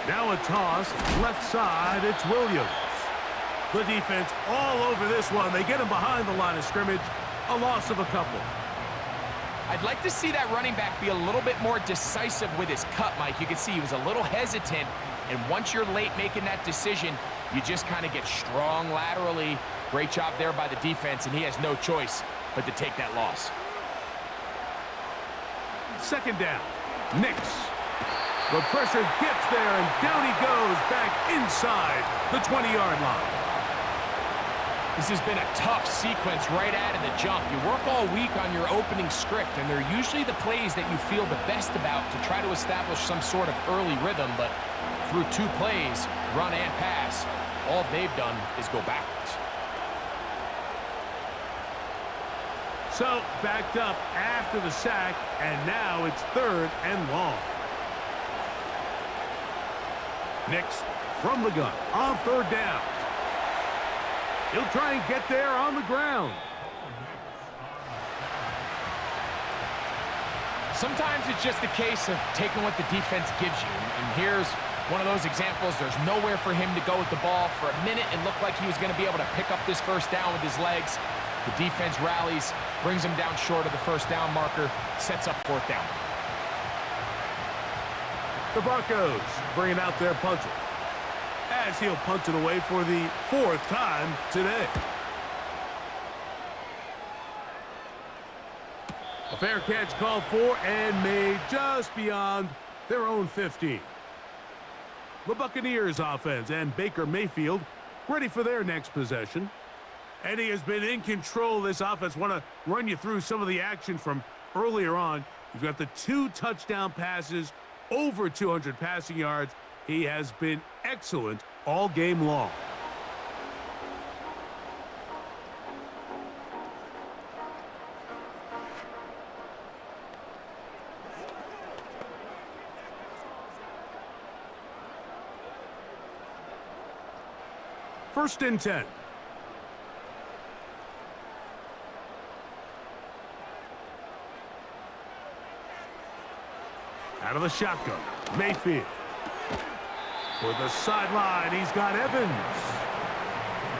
Now a toss, left side, it's Williams. The defense all over this one. They get him behind the line of scrimmage. A loss of a couple. I'd like to see that running back be a little bit more decisive with his cut, Mike. You can see he was a little hesitant, and once you're late making that decision, you just kind of get strong laterally. Great job there by the defense, and he has no choice but to take that loss. 2nd down, Nix. The pressure gets there, and down he goes back inside the 20-yard line. This has been a tough sequence right out of the jump. You work all week on your opening script, and they're usually the plays that you feel the best about to try to establish some sort of early rhythm, but through 2 plays, run and pass, all they've done is go backwards. So, backed up after the sack, and now it's 3rd and long. Nix from the gun on 3rd down. He'll try and get there on the ground. Sometimes it's just a case of taking what the defense gives you. And here's one of those examples. There's nowhere for him to go with the ball. For a minute, it looked like he was going to be able to pick up this 1st down with his legs. The defense rallies, brings him down short of the 1st down marker, sets up 4th down. The Broncos bringing out their punter, as he'll punt it away for the 4th time today. A fair catch called for and made just beyond their own 15. The Buccaneers offense and Baker Mayfield ready for their next possession. And he has been in control of this offense. Want to run you through some of the action from earlier on. You've got the 2 touchdown passes, over 200 passing yards. He has been excellent all game long. First and 10. Out of the shotgun, Mayfield. For the sideline, he's got Evans.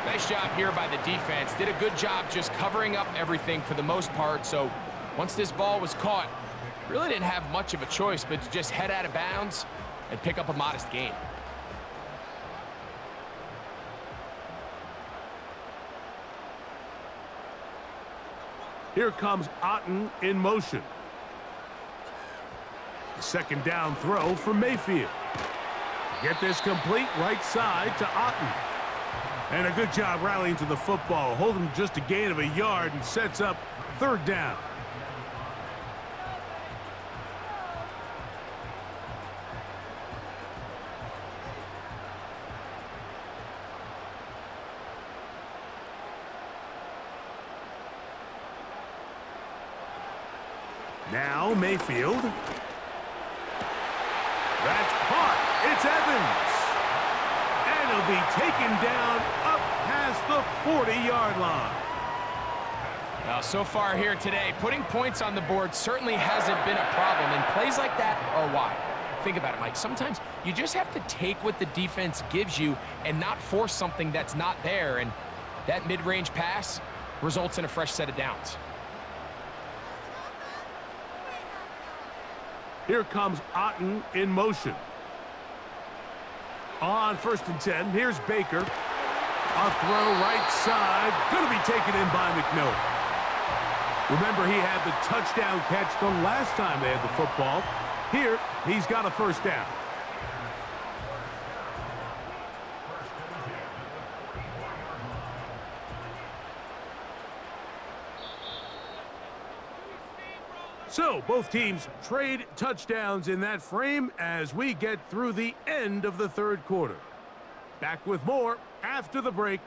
Nice job here by the defense. Did a good job just covering up everything for the most part. So once this ball was caught, really didn't have much of a choice but to just head out of bounds and pick up a modest gain. Here comes Otten in motion. 2nd down throw for Mayfield. Get this complete right side to Otten. And a good job rallying to the football. Holding just a gain of a yard and sets up 3rd down. Now Mayfield. That's caught. It's Evans. And he'll be taken down up past the 40-yard line. Well, so far here today, putting points on the board certainly hasn't been a problem, and plays like that are why. Think about it, Mike. Sometimes you just have to take what the defense gives you and not force something that's not there, and that mid-range pass results in a fresh set of downs. Here comes Otten in motion. On 1st and 10, here's Baker. A throw right side, going to be taken in by McMillan. Remember, he had the touchdown catch the last time they had the football. Here, he's got a first down. So, both teams trade touchdowns in that frame as we get through the end of the third quarter. Back with more after the break.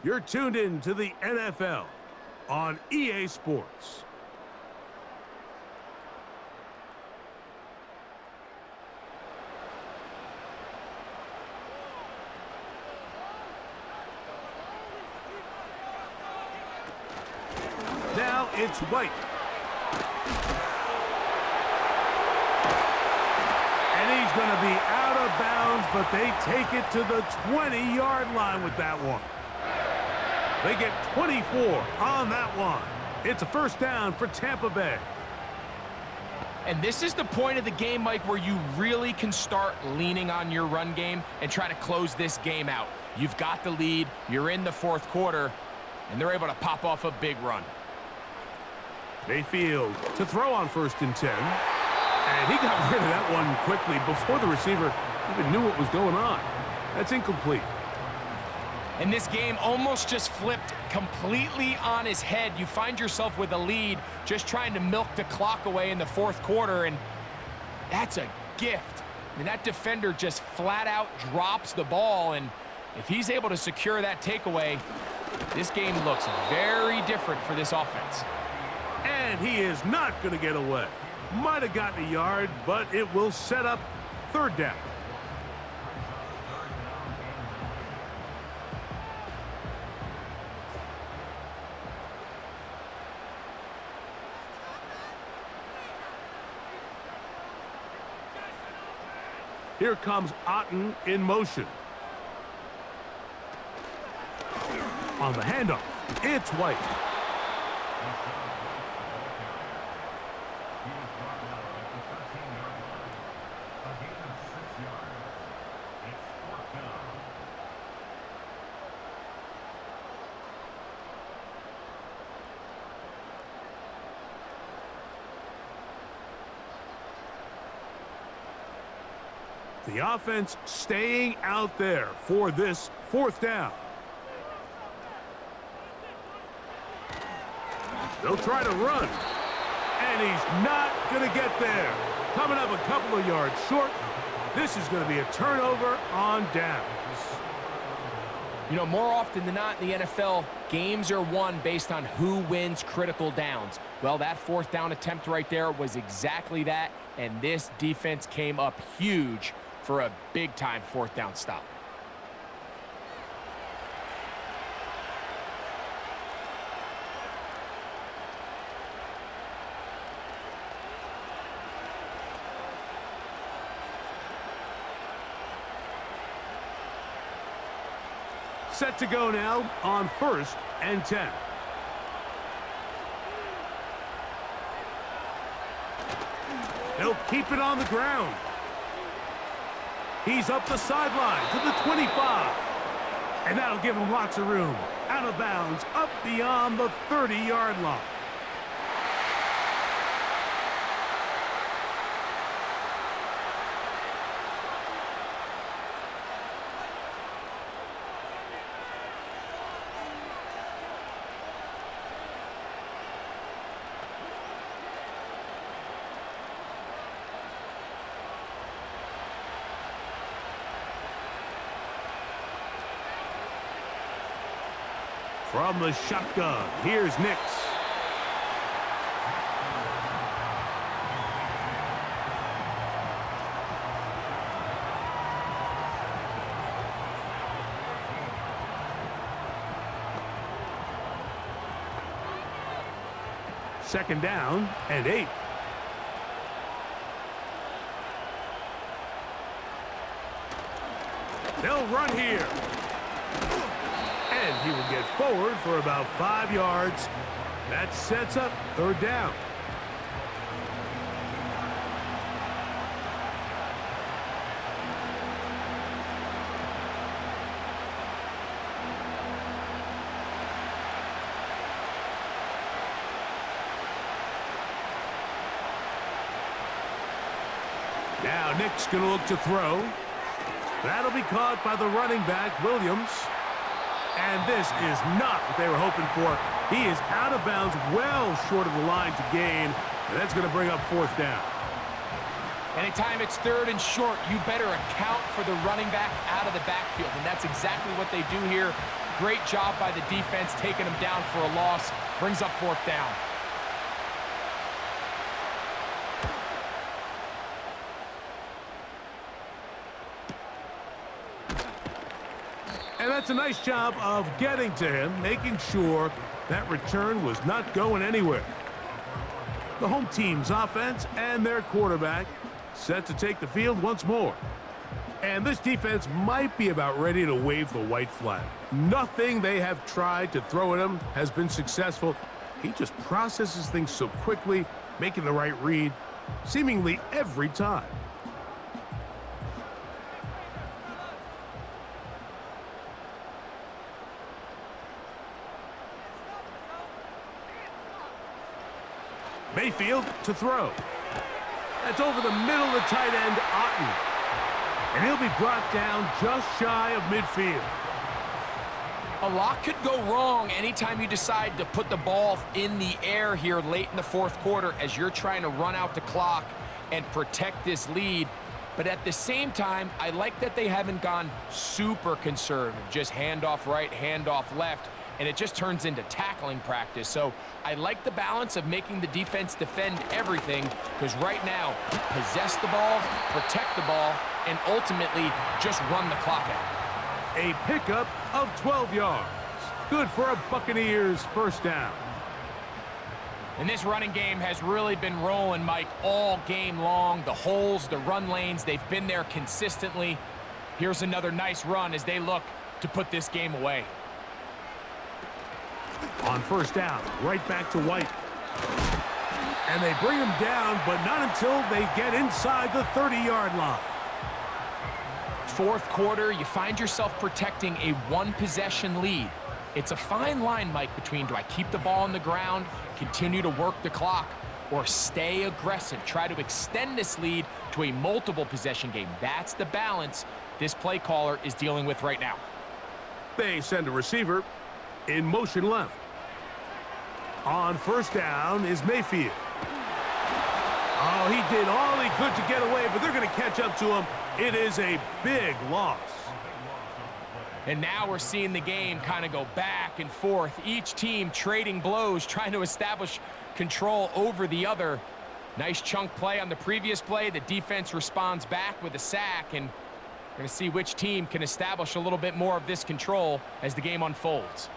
You're tuned in to the NFL on EA Sports. Now it's White. And he's going to be out of bounds, but they take it to the 20-yard line with that one. They get 24 on that one. It's a first down for Tampa Bay. And this is the point of the game, Mike, where you really can start leaning on your run game and try to close this game out. You've got the lead, you're in the fourth quarter, and they're able to pop off a big run. Mayfield to throw on 1st and 10. And he got rid of that one quickly before the receiver even knew what was going on. That's incomplete. And this game almost just flipped completely on his head. You find yourself with a lead, just trying to milk the clock away in the fourth quarter, and that's a gift. I mean, that defender just flat out drops the ball, and if he's able to secure that takeaway, this game looks very different for this offense. And he is not going to get away. Might have gotten a yard, but it will set up third down. Here comes Otten in motion. On the handoff, it's White. The offense staying out there for this fourth down. They'll try to run. And he's not going to get there. Coming up a couple of yards short. This is going to be a turnover on downs. You know, more often than not in the NFL, games are won based on who wins critical downs. Well, that fourth down attempt right there was exactly that, and this defense came up huge for a big-time fourth down stop. Set to go now on 1st and 10. They'll keep it on the ground. He's up the sideline to the 25. And that'll give him lots of room. Out of bounds, up beyond the 30-yard line. From the shotgun, here's Nix. 2nd down and 8. They'll run here. And he will get forward for about 5 yards. That sets up 3rd down. Now Nick's going to look to throw. That'll be caught by the running back, Williams. And this is not what they were hoping for. He is out of bounds, well short of the line to gain. And that's going to bring up 4th down. Anytime it's 3rd and short, you better account for the running back out of the backfield. And that's exactly what they do here. Great job by the defense, taking him down for a loss. Brings up 4th down. And that's a nice job of getting to him, making sure that return was not going anywhere. The home team's offense and their quarterback set to take the field once more. And this defense might be about ready to wave the white flag. Nothing they have tried to throw at him has been successful. He just processes things so quickly, making the right read, seemingly every time. Mayfield to throw. That's over the middle of the tight end, Otten. And he'll be brought down just shy of midfield. A lot could go wrong anytime you decide to put the ball in the air here late in the 4th quarter as you're trying to run out the clock and protect this lead. But at the same time, I like that they haven't gone super conservative, just handoff right, handoff left, and it just turns into tackling practice. So I like the balance of making the defense defend everything, because right now, possess the ball, protect the ball, and ultimately just run the clock out. A pickup of 12 yards. Good for a Buccaneers 1st down. And this running game has really been rolling, Mike, all game long. The holes, the run lanes, they've been there consistently. Here's another nice run as they look to put this game away. On 1st down, right back to White. And they bring him down, but not until they get inside the 30-yard line. 4th quarter, you find yourself protecting a 1-possession lead. It's a fine line, Mike, between do I keep the ball on the ground, continue to work the clock, or stay aggressive, try to extend this lead to a multiple-possession game. That's the balance this play caller is dealing with right now. They send a receiver in motion left. On 1st down is Mayfield. Oh, he did all he could to get away, but they're going to catch up to him. It is a big loss. And now we're seeing the game kind of go back and forth. Each team trading blows, trying to establish control over the other. Nice chunk play on the previous play. The defense responds back with a sack, and we're going to see which team can establish a little bit more of this control as the game unfolds.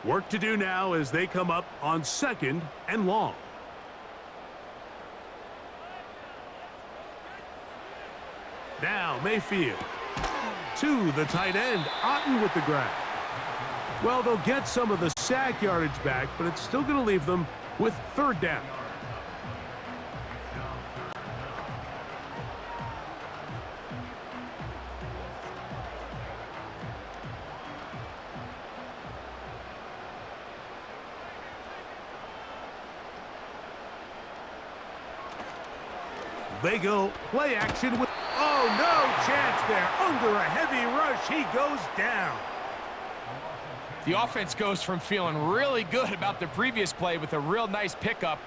Work to do now as they come up on 2nd and long. Now Mayfield to the tight end, Otten with the grab. Well, they'll get some of the sack yardage back, but it's still going to leave them with 3rd down. They go play action with, oh, no chance there. Under a heavy rush, he goes down. The offense goes from feeling really good about the previous play with a real nice pickup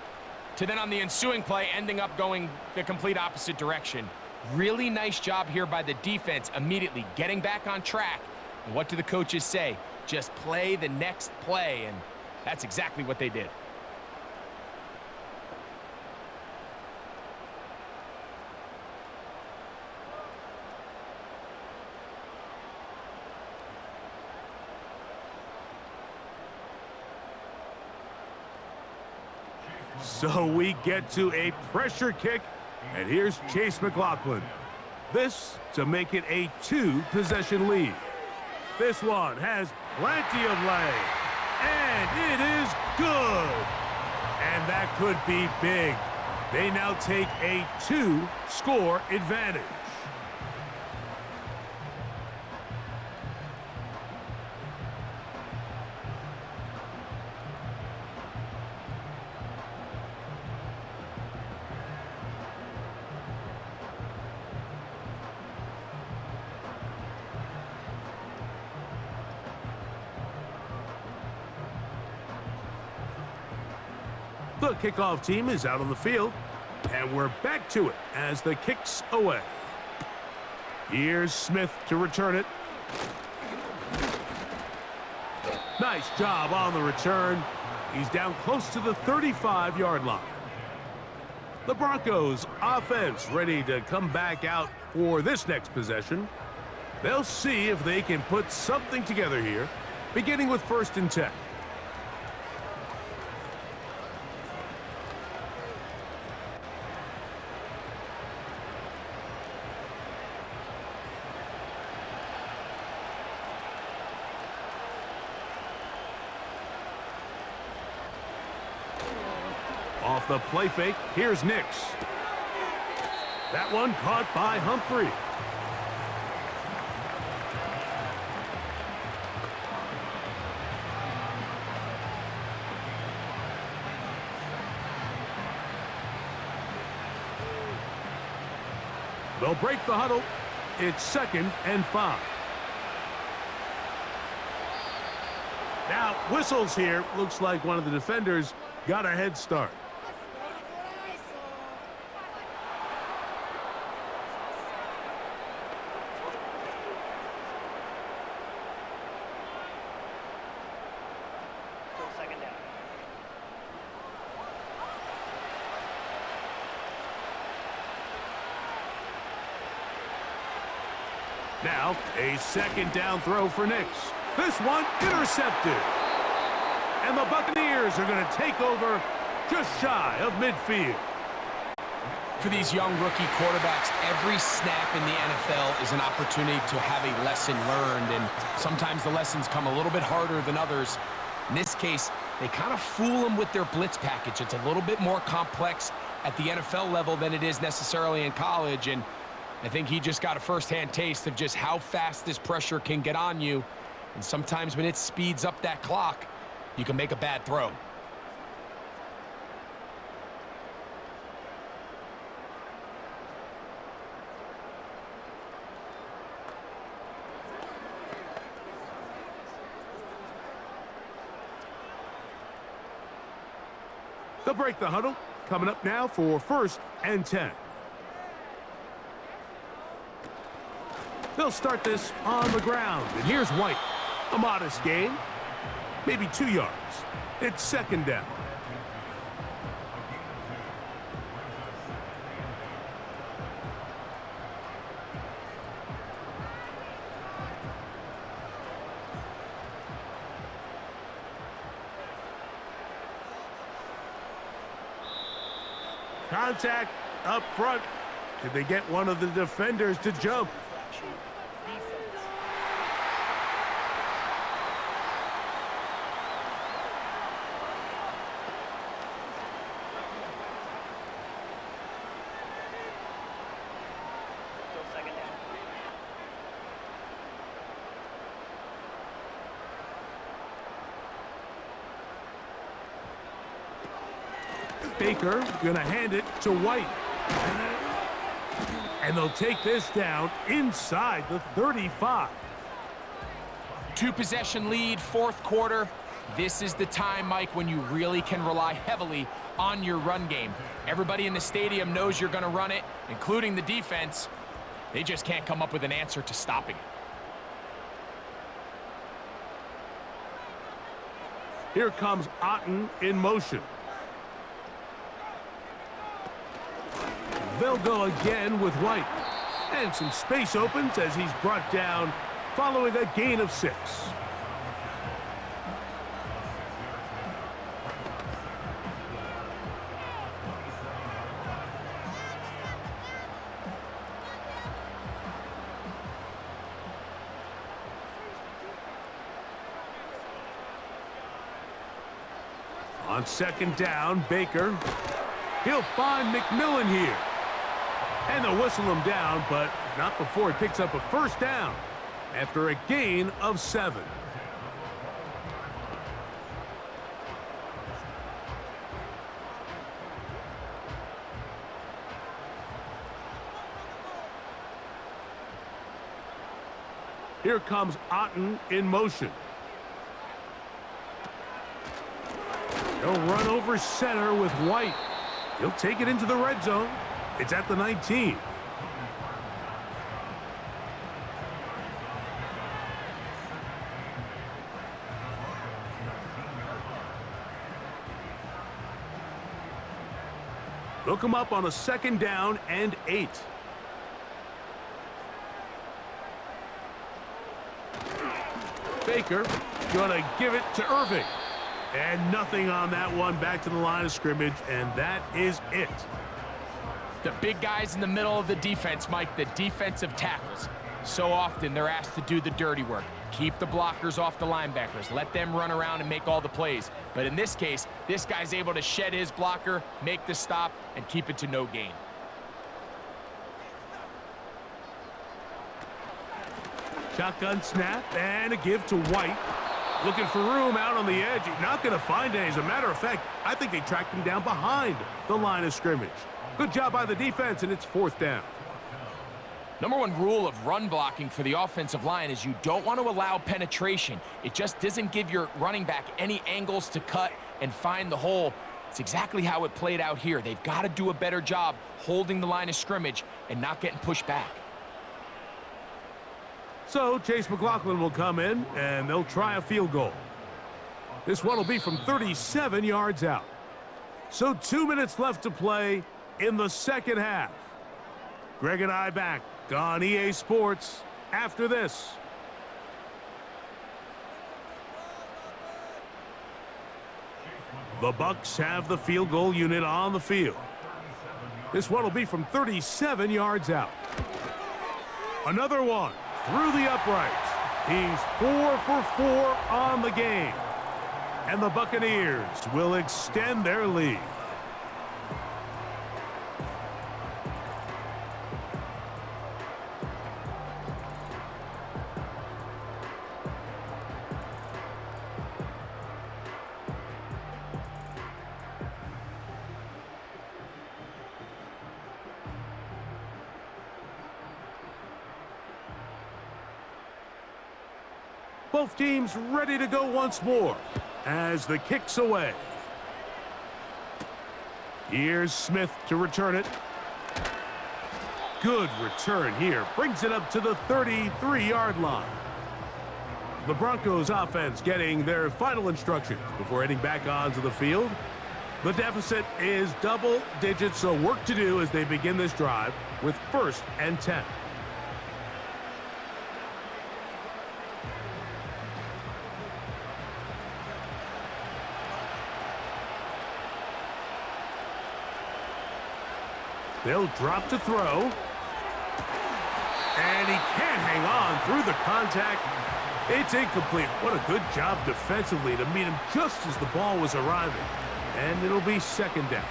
to then on the ensuing play ending up going the complete opposite direction. Really nice job here by the defense, immediately getting back on track. And what do the coaches say? Just play the next play, and that's exactly what they did. So we get to a pressure kick, and here's Chase McLaughlin. This to make it a 2-possession lead. This one has plenty of leg, and it is good. And that could be big. They now take a 2-score advantage. The kickoff team is out on the field, and we're back to it as the kick's away. Here's Smith to return it. Nice job on the return. He's down close to the 35-yard line. The Broncos offense ready to come back out for this next possession. They'll see if they can put something together here, beginning with 1st and 10. Off the play fake, here's Nix. That one caught by Humphrey. They'll break the huddle. It's 2nd and 5. Now, whistles here. Looks like one of the defenders got a head start. Now, a 2nd down throw for Nix. This one intercepted. And the Buccaneers are going to take over just shy of midfield. For these young rookie quarterbacks, every snap in the NFL is an opportunity to have a lesson learned, and sometimes the lessons come a little bit harder than others. In this case, they kind of fool them with their blitz package. It's a little bit more complex at the NFL level than it is necessarily in college, and I think he just got a first-hand taste of just how fast this pressure can get on you. And sometimes when it speeds up that clock, you can make a bad throw. They'll break the huddle. Coming up now for 1st and 10. They'll start this on the ground, and here's White. A modest gain, maybe 2 yards. It's 2nd down. Contact up front. Did they get one of the defenders to jump? Baker gonna hand it to White. And they'll take this down inside the 35. 2-possession lead, 4th quarter. This is the time, Mike, when you really can rely heavily on your run game. Everybody in the stadium knows you're gonna run it, including the defense. They just can't come up with an answer to stopping it. Here comes Otten in motion. They'll go again with White. And some space opens as he's brought down following a gain of 6. On second down, Baker. He'll find McMillan here. And they'll whistle him down, but not before he picks up a first down after a gain of 7. Here comes Otten in motion. He'll run over center with White. He'll take it into the red zone. It's at the 19. Look him up on a second down and 8. Baker gonna give it to Irving. And nothing on that one. Back to the line of scrimmage, and that is it. The big guys in the middle of the defense, Mike, the defensive tackles. So often they're asked to do the dirty work. Keep the blockers off the linebackers. Let them run around and make all the plays. But in this case, this guy's able to shed his blocker, make the stop, and keep it to no gain. Shotgun snap and a give to White. Looking for room out on the edge. He's not going to find any. As a matter of fact, I think they tracked him down behind the line of scrimmage. Good job by the defense, and it's 4th down. Number one rule of run blocking for the offensive line is you don't want to allow penetration. It just doesn't give your running back any angles to cut and find the hole. It's exactly how it played out here. They've got to do a better job holding the line of scrimmage and not getting pushed back. So Chase McLaughlin will come in, and they'll try a field goal. This one will be from 37 yards out. So 2 minutes left to play in the second half. Greg and I back on EA Sports after this. The Bucs have the field goal unit on the field. This one will be from 37 yards out. Another one through the uprights. He's 4 for 4 on the game. And the Buccaneers will extend their lead. Both teams ready to go once more as the kick's away. Here's Smith to return it. Good return here. Brings it up to the 33-yard line. The Broncos offense getting their final instructions before heading back onto the field. The deficit is double digits, so work to do as they begin this drive with 1st and 10. They'll drop to throw. And he can't hang on through the contact. It's incomplete. What a good job defensively to meet him just as the ball was arriving. And it'll be 2nd down.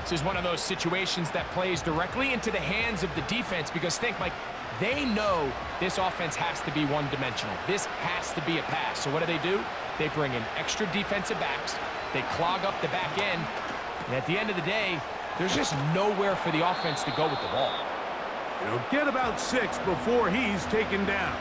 This is one of those situations that plays directly into the hands of the defense because think, Mike, they know this offense has to be one-dimensional. This has to be a pass. So what do? They bring in extra defensive backs. They clog up the back end. And at the end of the day, there's just nowhere for the offense to go with the ball. He'll get about 6 before he's taken down.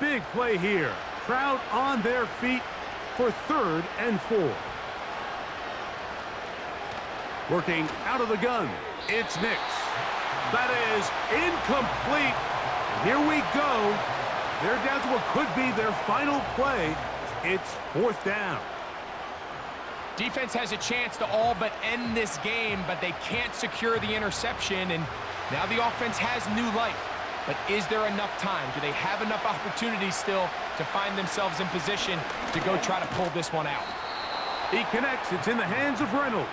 Big play here. Crowd on their feet for 3rd and 4. Working out of the gun, it's Nix. That is incomplete. Here we go. They're down to what could be their final play. It's 4th down. Defense has a chance to all but end this game, but they can't secure the interception, and now the offense has new life. But is there enough time? Do they have enough opportunities still to find themselves in position to go try to pull this one out? He connects. It's in the hands of Reynolds.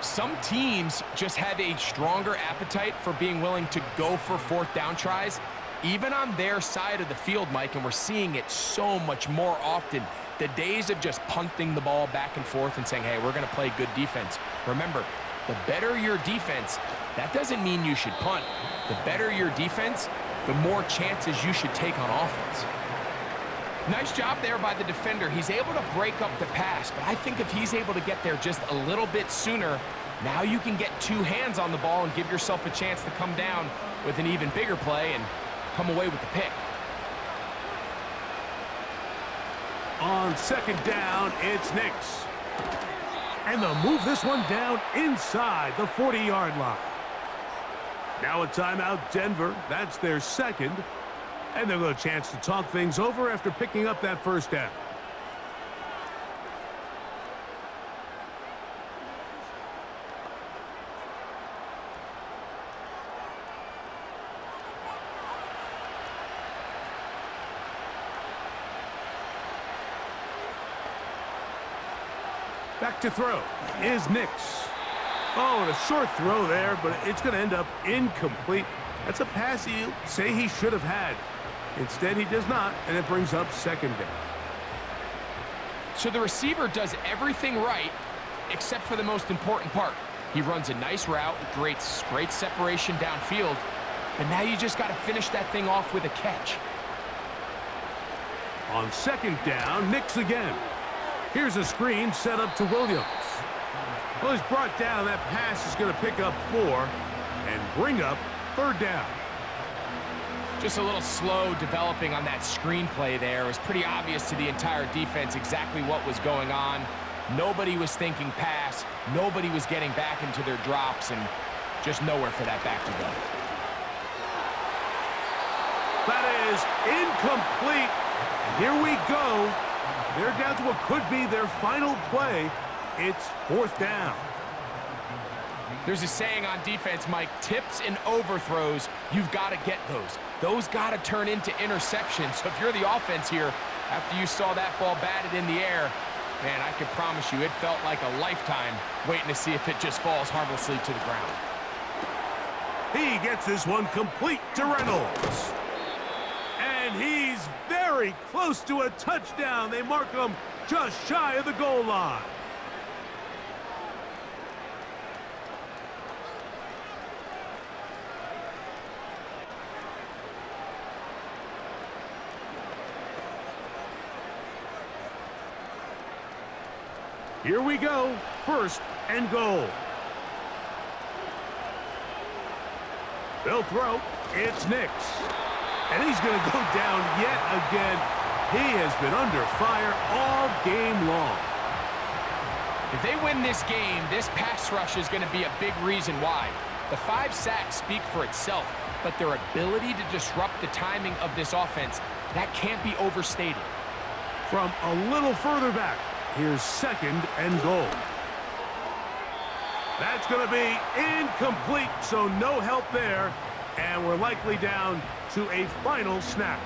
Some teams just have a stronger appetite for being willing to go for fourth down tries, even on their side of the field, Mike, and we're seeing it so much more often. The days of just punting the ball back and forth and saying, hey, we're going to play good defense. Remember, the better your defense, that doesn't mean you should punt. The better your defense, the more chances you should take on offense. Nice job there by the defender. He's able to break up the pass, but I think if he's able to get there just a little bit sooner, now you can get two hands on the ball and give yourself a chance to come down with an even bigger play and come away with the pick. On second down, it's Nix. And they'll move this one down inside the 40-yard line. Now a timeout, Denver. That's their second. And they'll get a chance to talk things over after picking up that first down. Back to throw is Nix. Oh, and a short throw there, but it's going to end up incomplete. That's a pass you say he should have had. Instead, he does not, and it brings up second down. So the receiver does everything right except for the most important part. He runs a nice route, great separation downfield, but now you just got to finish that thing off with a catch. On second down, Nix again. Here's a screen set up to Williams. Well, he's brought down. That pass is going to pick up 4 and bring up third down. Just a little slow developing on that screenplay there. It was pretty obvious to the entire defense exactly what was going on. Nobody was thinking pass. Nobody was getting back into their drops, and just nowhere for that back to go. That is incomplete. Here we go. They're down to what could be their final play. It's fourth down. There's a saying on defense, Mike, tips and overthrows, you've got to get those. Those got to turn into interceptions. So if you're the offense here, after you saw that ball batted in the air, man, I can promise you it felt like a lifetime waiting to see if it just falls harmlessly to the ground. He gets this one complete to Reynolds. And he's very close to a touchdown. They mark him just shy of the goal line. Here we go, first and goal. They'll throw, it's Nix. And he's going to go down yet again. He has been under fire all game long. If they win this game, this pass rush is going to be a big reason why. The 5 sacks speak for itself, but their ability to disrupt the timing of this offense, that can't be overstated. From a little further back, here's second and goal. That's going to be incomplete, so no help there. And we're likely down to a final snap.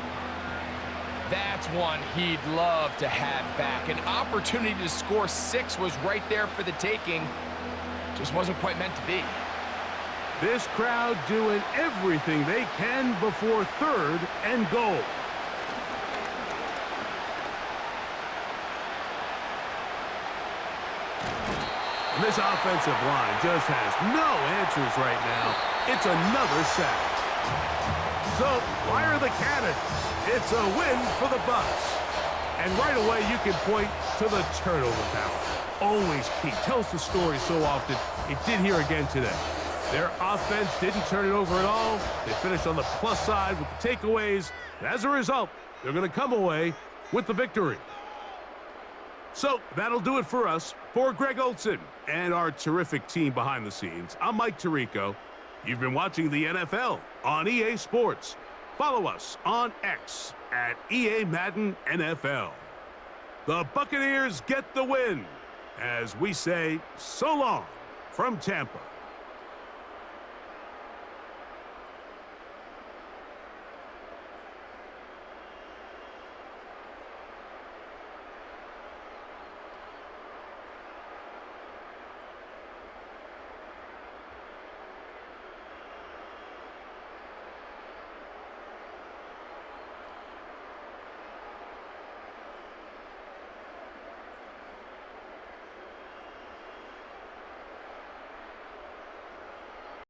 That's one he'd love to have back. An opportunity to score 6 was right there for the taking. Just wasn't quite meant to be. This crowd doing everything they can before third and goal. And this offensive line just has no answers right now. It's another sack. So, fire the cannons. It's a win for the Bucs. And right away, you can point to the turnover battle. Always key. Tells the story so often. It did here again today. Their offense didn't turn it over at all. They finished on the plus side with the takeaways. And as a result, they're going to come away with the victory. So, that'll do it for us. For Greg Olson and our terrific team behind the scenes, I'm Mike Tirico. You've been watching the NFL on EA Sports. Follow us on X at EA Madden NFL. The Buccaneers get the win as we say so long from Tampa.